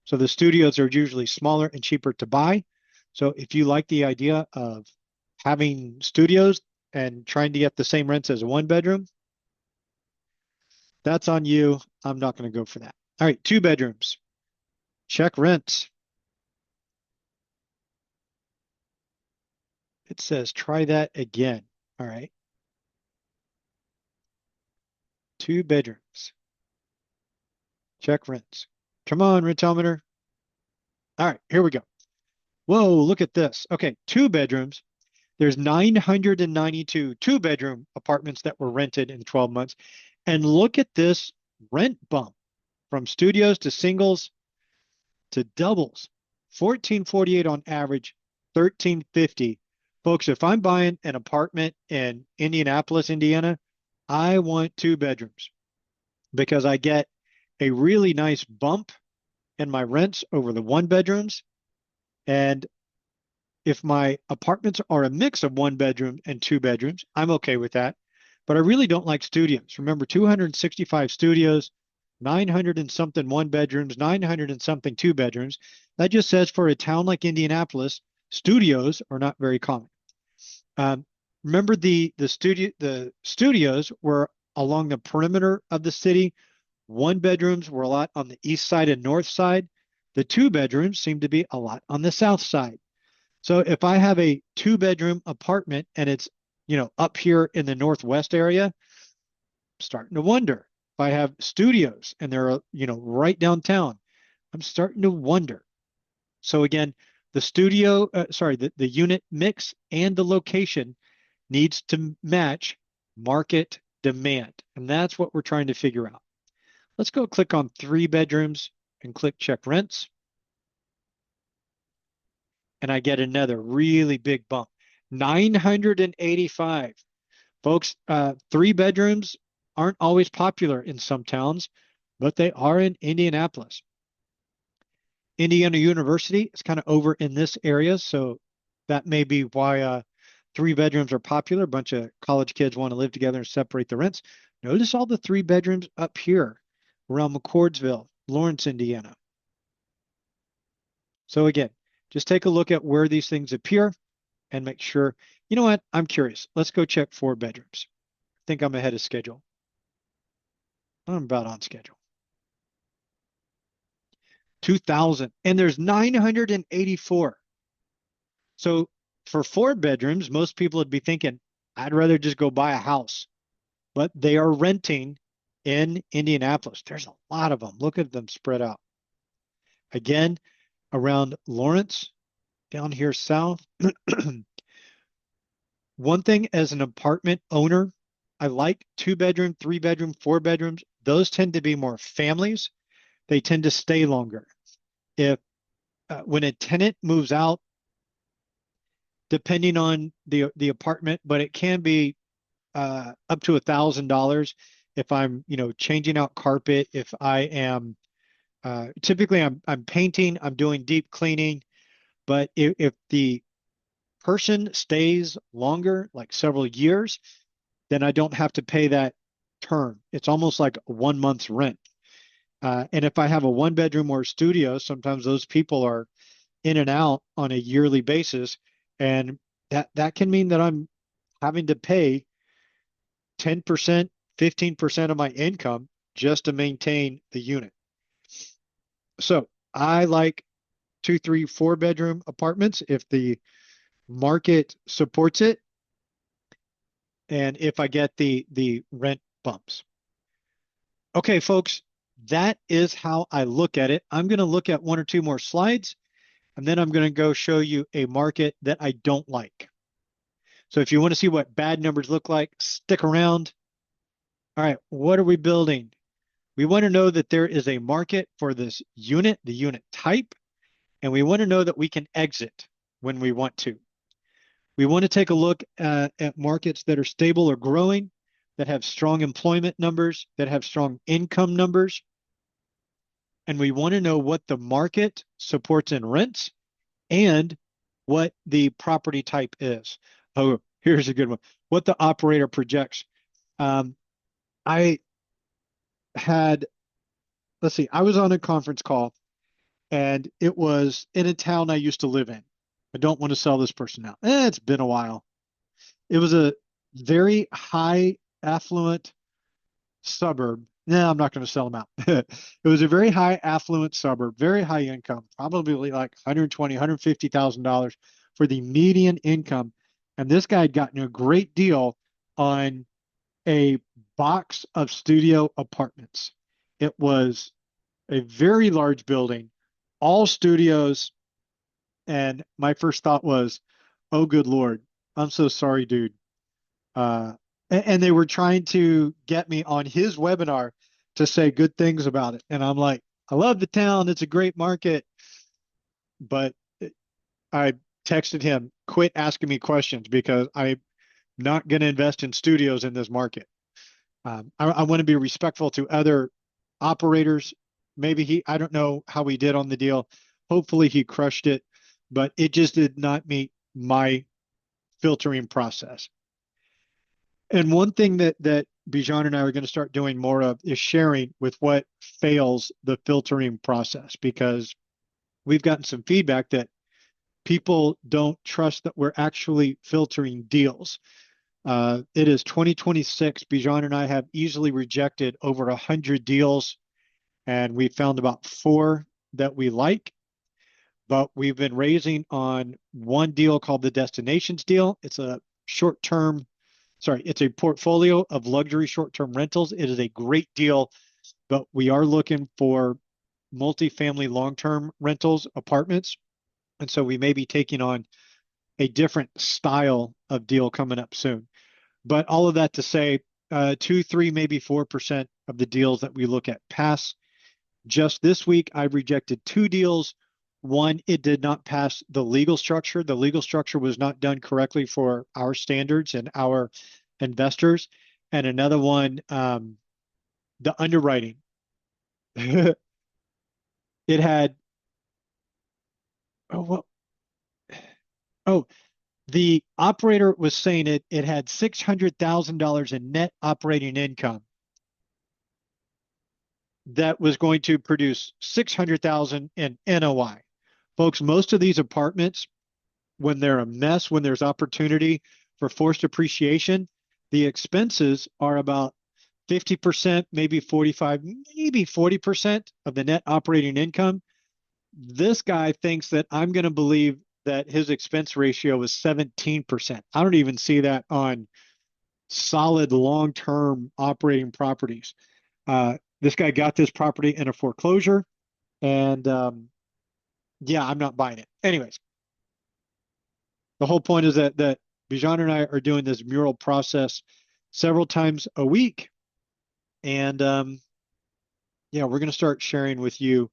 So the studios are usually smaller and cheaper to buy. So if you like the idea of having studios and trying to get the same rents as a one bedroom, that's on you. I'm not going to go for that. All right, two bedrooms. Check rents. It says try that again. All right. Two bedrooms. Check rents. Come on, Rentometer. All right, here we go. Whoa, look at this. Okay, two bedrooms. There's 992 two-bedroom apartments that were rented in 12 months. And look at this rent bump from studios to singles to doubles. $1,448 on average, $1,350. Folks, if I'm buying an apartment in Indianapolis, Indiana, I want two bedrooms because I get a really nice bump in my rents over the one bedrooms. And if my apartments are a mix of one bedroom and two bedrooms, I'm okay with that. But I really don't like studios. Remember, 265 studios, 900 and something one bedrooms, 900 and something two bedrooms. That just says for a town like Indianapolis, studios are not very common. Remember the studios were along the perimeter of the city. One bedrooms were a lot on the east side and north side. The two bedrooms seem to be a lot on the south side. So if I have a two bedroom apartment and it's, up here in the northwest area, I'm starting to wonder. If I have studios and they're, right downtown, I'm starting to wonder. So again, the unit mix and the location needs to match market demand. And that's what we're trying to figure out. Let's go click on 3 bedrooms and click check rents. And I get another really big bump. 985. Folks, 3 bedrooms aren't always popular in some towns, but they are in Indianapolis. Indiana University is kind of over in this area, so that may be why 3 bedrooms are popular. A bunch of college kids want to live together and separate the rents. Notice all the 3 bedrooms up here around McCordsville, Lawrence, Indiana. So again, just take a look at where these things appear and make sure, you know what, I'm curious. Let's go check 4 bedrooms. I think I'm ahead of schedule. I'm about on schedule. 2,000, and there's 984. So for 4 bedrooms, most people would be thinking, I'd rather just go buy a house. But they are renting in Indianapolis. There's a lot of them. Look at them spread out. Again, around Lawrence, down here south. One thing as an apartment owner, I like 2 bedroom, 3 bedroom, 4 bedrooms. Those tend to be more families. They tend to stay longer. If when a tenant moves out, depending on the apartment, but it can be up to $1,000 if I'm, changing out carpet. If I am typically I'm painting, I'm doing deep cleaning, but if the person stays longer, like several years, then I don't have to pay that term. It's almost like 1 month's rent. And if I have a 1 bedroom or a studio, sometimes those people are in and out on a yearly basis. And that can mean that I'm having to pay 10%, 15% of my income just to maintain the unit. So I like 2, 3, 4 bedroom apartments if the market supports it and if I get the rent bumps. Okay, folks, that is how I look at it. I'm going to look at 1 or 2 more slides, and then I'm going to go show you a market that I don't like. So if you want to see what bad numbers look like, stick around. All right, what are we building? We want to know that there is a market for this unit, the unit type, and we want to know that we can exit when we want to. We want to take a look at markets that are stable or growing, that have strong employment numbers, that have strong income numbers. And we want to know what the market supports in rents and what the property type is. Oh, here's a good one. What the operator projects. I had, let's see, I was on a conference call and it was in a town I used to live in. I don't want to sell this person now. It's been a while. It was a very high affluent suburb. No, I'm not going to sell them out. It was a very high affluent suburb, very high income, probably like $120,000, $150,000 for the median income. And this guy had gotten a great deal on a box of studio apartments. It was a very large building, all studios. And my first thought was, oh, good Lord, I'm so sorry, dude. And they were trying to get me on his webinar to say good things about it. And I'm like, I love the town. It's a great market. But I texted him, quit asking me questions because I'm not going to invest in studios in this market. I want to be respectful to other operators. Maybe I don't know how he did on the deal. Hopefully he crushed it, but it just did not meet my filtering process. And one thing that Bijan and I are going to start doing more of is sharing with what fails the filtering process, because we've gotten some feedback that people don't trust that we're actually filtering deals. It is 2026. Bijan and I have easily rejected over 100 deals, and we found about 4 that we like. But we've been raising on one deal called the Destinations deal. It's a it's a portfolio of luxury short-term rentals. It is a great deal, but we are looking for multifamily long-term rentals, apartments. And so we may be taking on a different style of deal coming up soon. But all of that to say, 2, 3, maybe 4% of the deals that we look at pass. Just this week, I rejected 2 deals. One, it did not pass the legal structure. The legal structure was not done correctly for our standards and our investors. And another one, the underwriting. It had, oh, well, oh, the operator was saying it had $600,000 in net operating income that was going to produce 600,000 in NOI. Folks, most of these apartments, when they're a mess, when there's opportunity for forced appreciation, the expenses are about 50%, maybe 45, maybe 40% of the net operating income. This guy thinks that I'm going to believe that his expense ratio is 17%. I don't even see that on solid long-term operating properties. This guy got this property in a foreclosure, and yeah, I'm not buying it. Anyways, the whole point is that Bijan and I are doing this mural process several times a week, and yeah, we're going to start sharing with you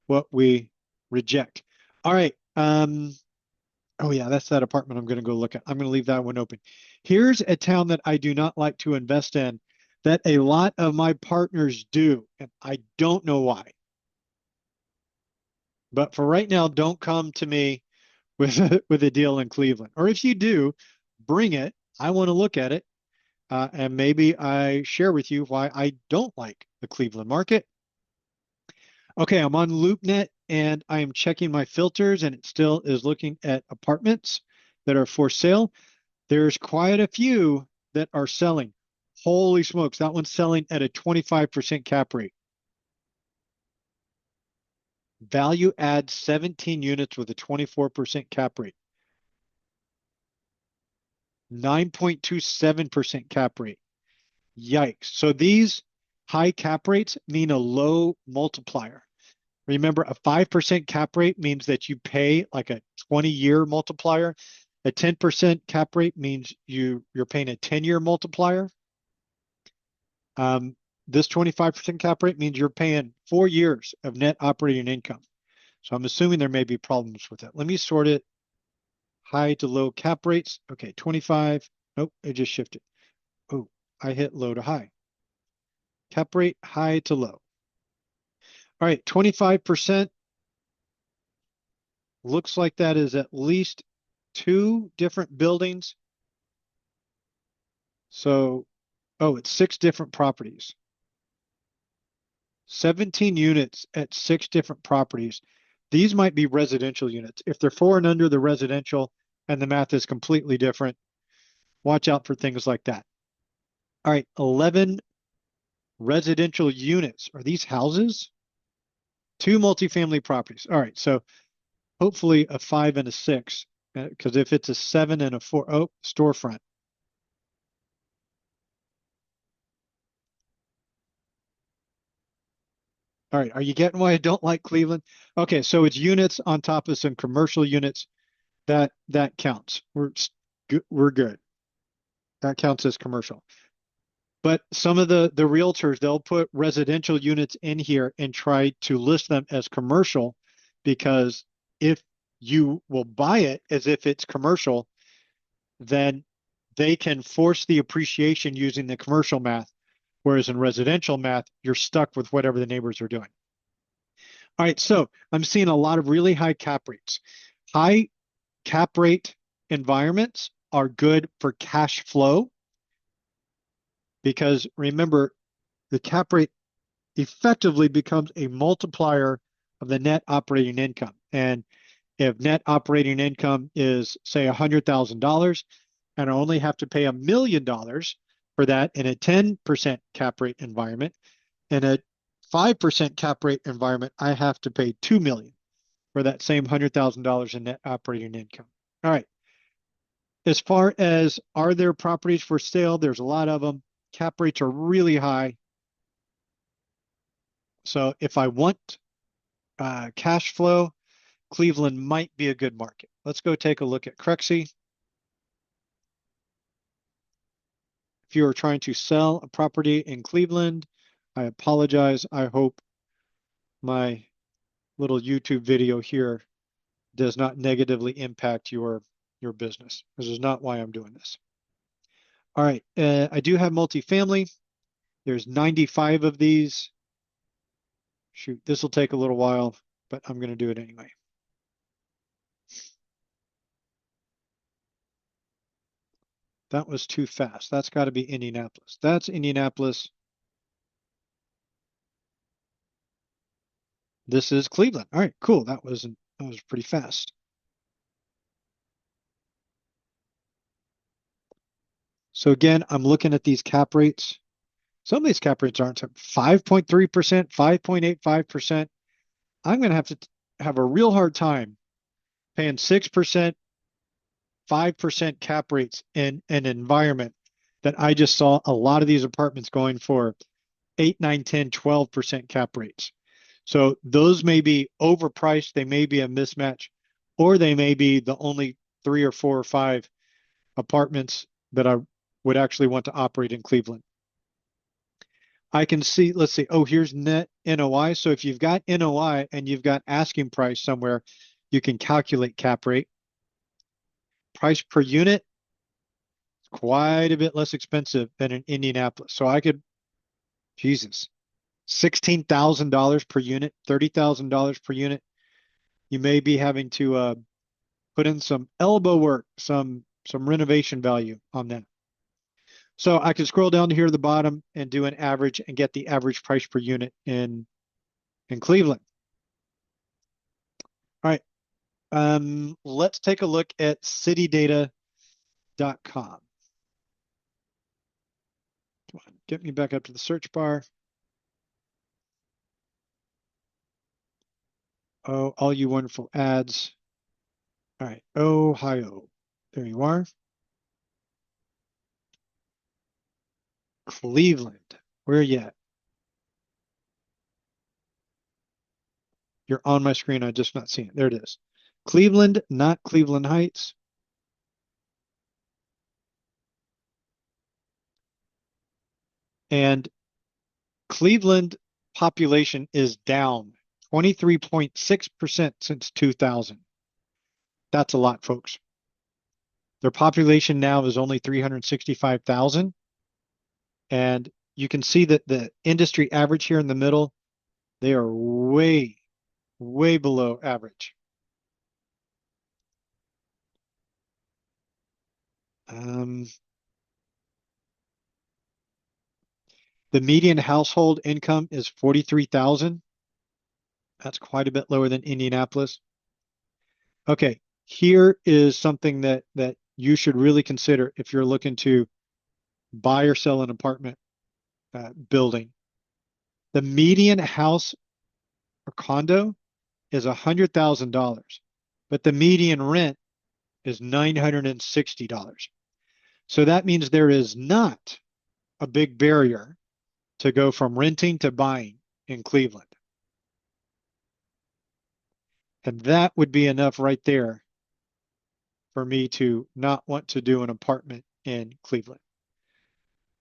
what we reject. All right. Oh yeah, that's that apartment I'm going to go look at. I'm going to leave that one open. Here's a town that I do not like to invest in that a lot of my partners do, and I don't know why. But for right now, don't come to me with with a deal in Cleveland. Or if you do, bring it. I want to look at it. And maybe I share with you why I don't like the Cleveland market. Okay, I'm on Loopnet and I am checking my filters and it still is looking at apartments that are for sale. There's quite a few that are selling. Holy smokes, that one's selling at a 25% cap rate. Value add 17 units with a 24% cap rate. 9.27% cap rate. Yikes. So these high cap rates mean a low multiplier. Remember, a 5% cap rate means that you pay like a 20-year multiplier. A 10% cap rate means you're paying a 10-year multiplier. This 25% cap rate means you're paying 4 years of net operating income. So I'm assuming there may be problems with it. Let me sort it high to low cap rates. Okay, 25. Nope, it just shifted. Oh, I hit low to high. Cap rate high to low. All right, 25%. Looks like that is at least 2 different buildings. So, oh, it's 6 different properties. 17 units at 6 different properties. These might be residential units. If they're 4 and under the residential and the math is completely different, watch out for things like that. All right, 11 residential units. Are these houses? 2 multifamily properties. All right, so hopefully a 5 and a 6, because if it's a 7 and a 4, oh, storefront. All right, are you getting why I don't like Cleveland? Okay, so it's units on top of some commercial units. That counts. We're good. That counts as commercial. But some of the realtors, they'll put residential units in here and try to list them as commercial because if you will buy it as if it's commercial, then they can force the appreciation using the commercial math. Whereas in residential math, you're stuck with whatever the neighbors are doing. All right, so I'm seeing a lot of really high cap rates. High cap rate environments are good for cash flow because remember, the cap rate effectively becomes a multiplier of the net operating income. And if net operating income is, say, $100,000, and I only have to pay $1 million for that in a 10% cap rate environment, in a 5% cap rate environment, I have to pay $2 million for that same $100,000 in net operating income. All right. As far as are there properties for sale, there's a lot of them. Cap rates are really high. So if I want cash flow, Cleveland might be a good market. Let's go take a look at Crexi. If you are trying to sell a property in Cleveland, I apologize. I hope my little YouTube video here does not negatively impact your business. This is not why I'm doing this. All right, I do have multifamily. There's 95 of these. Shoot, this will take a little while, but I'm going to do it anyway. That was too fast. That's got to be Indianapolis. That's Indianapolis. This is Cleveland. All right, cool. That was pretty fast. So again, I'm looking at these cap rates. Some of these cap rates aren't 5.3%, 5.85%. I'm going to have a real hard time paying 6%, 5% cap rates in an environment that I just saw a lot of these apartments going for 8, 9, 10, 12% cap rates. So those may be overpriced, they may be a mismatch, or they may be the only 3 or 4 or 5 apartments that I would actually want to operate in Cleveland. I can see, let's see, oh, here's net NOI. So if you've got NOI and you've got asking price somewhere, you can calculate cap rate. Price per unit, quite a bit less expensive than in Indianapolis. So I could, Jesus, $16,000 per unit, $30,000 per unit. You may be having to put in some elbow work, some renovation value on that. So I can scroll down to here at the bottom and do an average and get the average price per unit in Cleveland. All right. Let's take a look at citydata.com. Come on, get me back up to the search bar. Oh, all you wonderful ads. All right, Ohio. There you are. Cleveland. Where are you at? You're on my screen. I'm just not seeing it. There it is. Cleveland, not Cleveland Heights. And Cleveland population is down 23.6% since 2000. That's a lot, folks. Their population now is only 365,000. And you can see that the industry average here in the middle, they are way, way below average. The median household income is 43,000. That's quite a bit lower than Indianapolis. Okay, here is something that you should really consider if you're looking to buy or sell an apartment building. The median house or condo is $100,000, but the median rent is $960. So that means there is not a big barrier to go from renting to buying in Cleveland. And that would be enough right there for me to not want to do an apartment in Cleveland.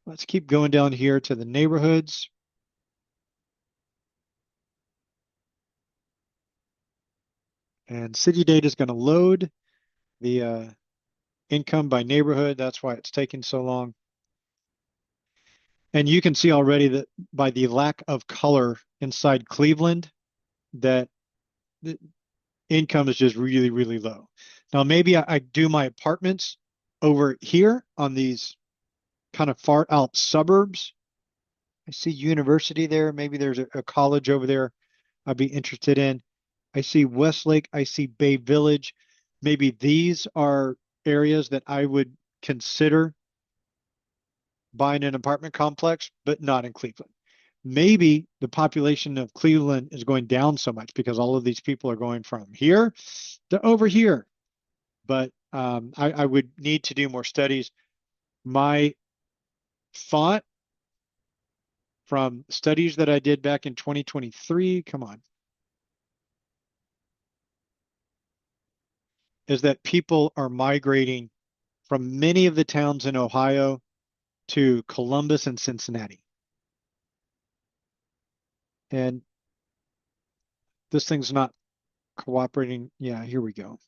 Let's keep going down here to the neighborhoods. And city data is going to load the income by neighborhood. That's why it's taking so long. And you can see already that by the lack of color inside Cleveland, that the income is just really, really low. Now, maybe I do my apartments over here on these kind of far out suburbs. I see university there. Maybe there's a college over there I'd be interested in. I see Westlake. I see Bay Village. Maybe these are areas that I would consider buying an apartment complex, but not in Cleveland. Maybe the population of Cleveland is going down so much because all of these people are going from here to over here. But I would need to do more studies. My thought from studies that I did back in 2023, come on, is that people are migrating from many of the towns in Ohio to Columbus and Cincinnati. And this thing's not cooperating. Yeah, here we go.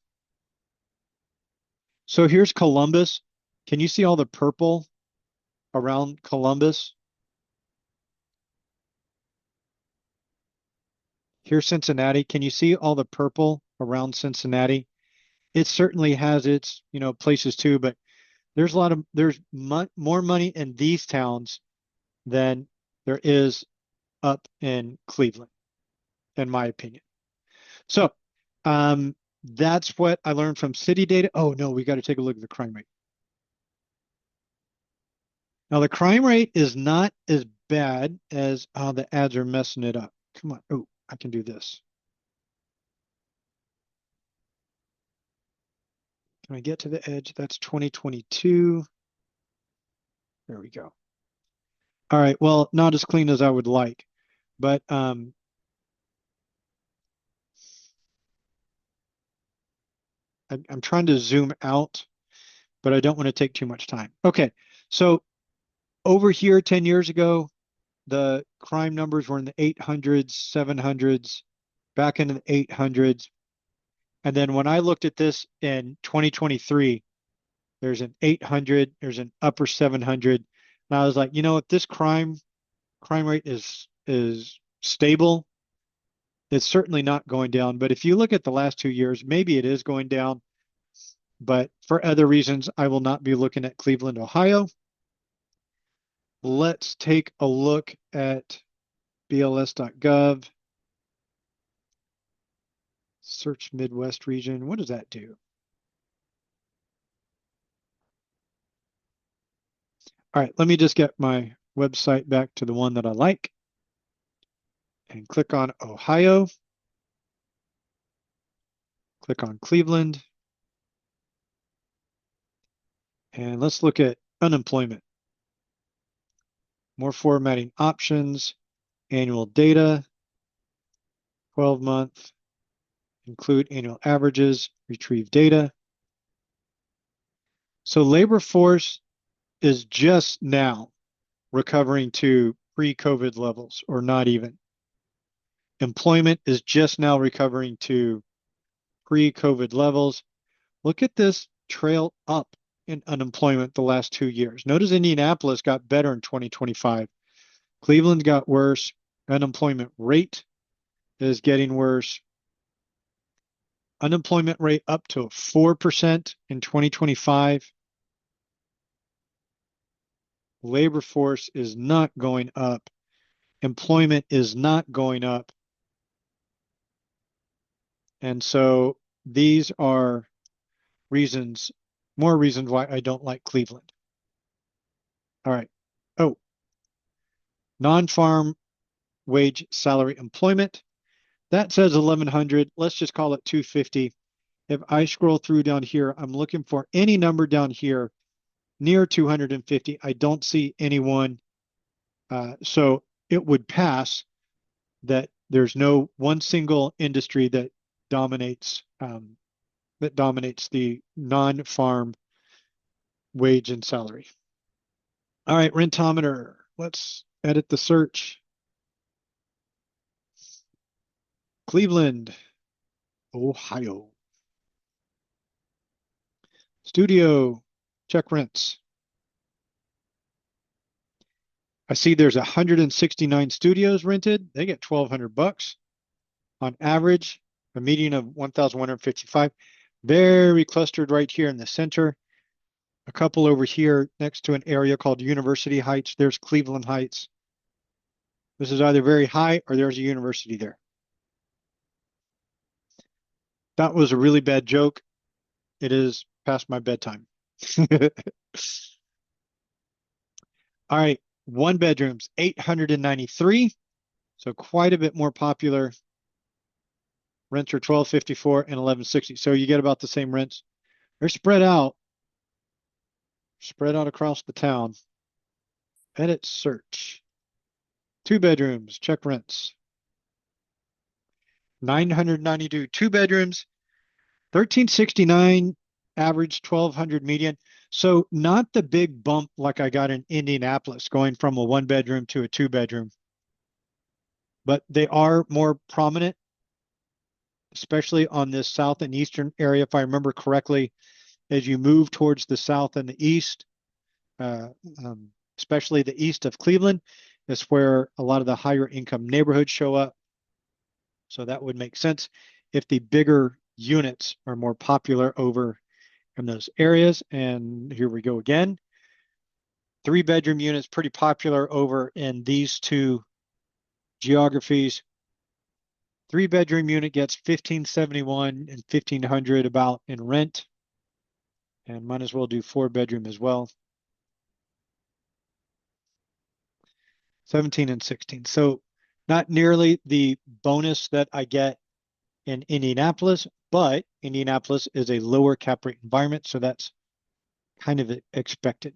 So here's Columbus. Can you see all the purple around Columbus? Here's Cincinnati. Can you see all the purple around Cincinnati? It certainly has its, places too, but there's more money in these towns than there is up in Cleveland, in my opinion. So, that's what I learned from city data. Oh no, we got to take a look at the crime rate. Now the crime rate is not as bad as the ads are messing it up. Come on. Oh, I can do this. Can I get to the edge? That's 2022. There we go. All right. Well, not as clean as I would like, but I'm trying to zoom out, but I don't want to take too much time. Okay. So over here 10 years ago, the crime numbers were in the 800s, 700s, back into the 800s. And then when I looked at this in 2023, there's an 800, there's an upper 700. And I was like, if this crime rate is stable, it's certainly not going down. But if you look at the last 2 years, maybe it is going down. But for other reasons, I will not be looking at Cleveland, Ohio. Let's take a look at BLS.gov. Search Midwest region. What does that do? All right, let me just get my website back to the one that I like and click on Ohio. Click on Cleveland. And let's look at unemployment. More formatting options, annual data, 12-month, include annual averages, retrieve data. So labor force is just now recovering to pre-COVID levels, or not even. Employment is just now recovering to pre-COVID levels. Look at this trail up in unemployment the last 2 years. Notice Indianapolis got better in 2025. Cleveland got worse. Unemployment rate is getting worse. Unemployment rate up to 4% in 2025. Labor force is not going up. Employment is not going up. And so these are more reasons why I don't like Cleveland. All right. Oh, non-farm wage salary employment. That says 1100. Let's just call it 250. If I scroll through down here, I'm looking for any number down here near 250. I don't see anyone. So it would pass that there's no one single industry that dominates the non-farm wage and salary. All right, Rentometer. Let's edit the search. Cleveland, Ohio. Studio, check rents. I see there's 169 studios rented. They get $1,200 on average, a median of 1,155. Very clustered right here in the center. A couple over here next to an area called University Heights. There's Cleveland Heights. This is either very high or there's a university there. That was a really bad joke. It is past my bedtime. All right, one bedrooms, 893. So quite a bit more popular. Rents are $1,254 and $1,160. So you get about the same rents. They're spread out across the town. Edit search. 2 bedrooms, check rents. 992, 2 bedrooms, $1,369 average 1,200 median. So not the big bump like I got in Indianapolis going from a 1-bedroom to a 2-bedroom, but they are more prominent, especially on this south and eastern area. If I remember correctly, as you move towards the south and the east, uh, especially the east of Cleveland, is where a lot of the higher income neighborhoods show up. So that would make sense if the bigger units are more popular over in those areas. And here we go again. 3-bedroom units pretty popular over in these two geographies. 3-bedroom unit gets 1,571 and 1,500 about in rent. And might as well do 4-bedroom as well. 17 and 16. So not nearly the bonus that I get in Indianapolis, but Indianapolis is a lower cap rate environment, so that's kind of expected.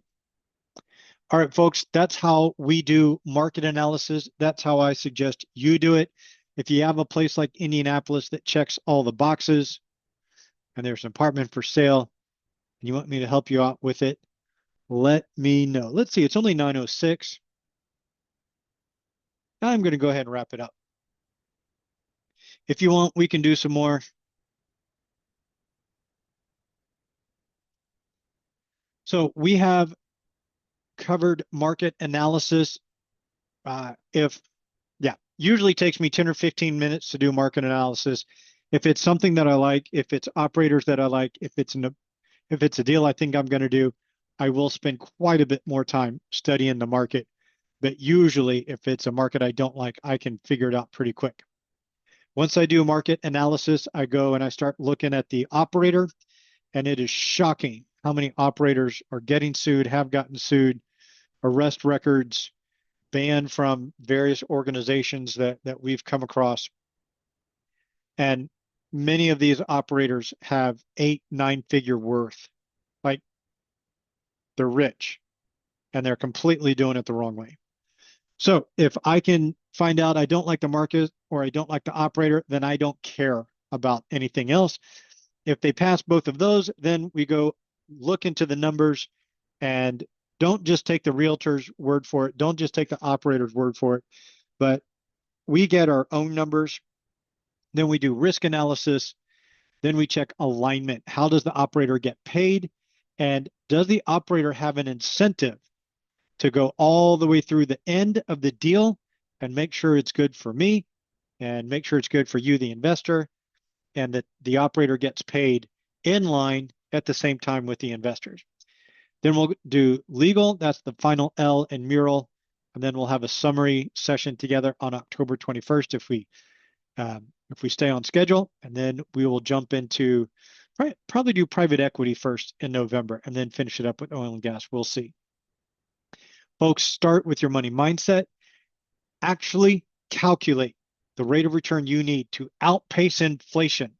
All right, folks, that's how we do market analysis. That's how I suggest you do it. If you have a place like Indianapolis that checks all the boxes and there's an apartment for sale and you want me to help you out with it, let me know. Let's see, it's only 9:06. I'm going to go ahead and wrap it up. If you want, we can do some more. So we have covered market analysis. Usually takes me 10 or 15 minutes to do market analysis. If it's something that I like, if it's operators that I like, if it's a deal I think I'm going to do, I will spend quite a bit more time studying the market. But usually, if it's a market I don't like, I can figure it out pretty quick. Once I do market analysis, I go and I start looking at the operator, and it is shocking how many operators are getting sued, have gotten sued, arrest records, banned from various organizations that we've come across. And many of these operators have 8-9-figure worth. Like, they're rich and they're completely doing it the wrong way. So if I can find out I don't like the market or I don't like the operator, then I don't care about anything else. If they pass both of those, then we go look into the numbers and don't just take the realtor's word for it. Don't just take the operator's word for it, but we get our own numbers. Then we do risk analysis. Then we check alignment. How does the operator get paid? And does the operator have an incentive to go all the way through the end of the deal and make sure it's good for me and make sure it's good for you, the investor, and that the operator gets paid in line at the same time with the investors. Then we'll do legal. That's the final L in MURAL. And then we'll have a summary session together on October 21st if we stay on schedule. And then we will jump into probably do private equity first in November and then finish it up with oil and gas. We'll see. Folks, start with your money mindset. Actually calculate the rate of return you need to outpace inflation,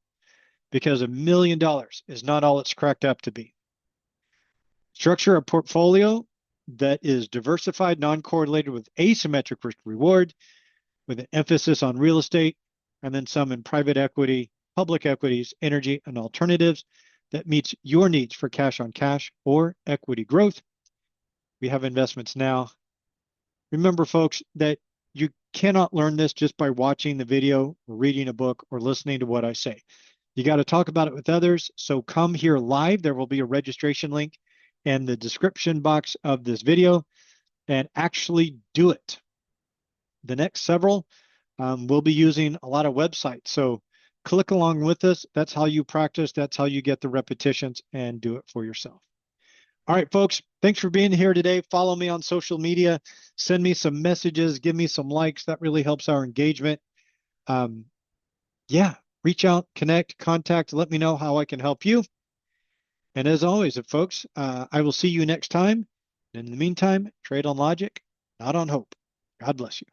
because $1 million is not all it's cracked up to be. Structure a portfolio that is diversified, non-correlated with asymmetric risk reward, with an emphasis on real estate, and then some in private equity, public equities, energy, and alternatives that meets your needs for cash on cash or equity growth. We have investments now. Remember, folks, that you cannot learn this just by watching the video or reading a book or listening to what I say. You got to talk about it with others. So come here live. There will be a registration link in the description box of this video, and actually do it. The next several, we'll be using a lot of websites. So click along with us. That's how you practice. That's how you get the repetitions and do it for yourself. All right, folks, thanks for being here today. Follow me on social media. Send me some messages. Give me some likes. That really helps our engagement. Reach out, connect, contact. Let me know how I can help you. And as always, folks, I will see you next time. In the meantime, trade on logic, not on hope. God bless you.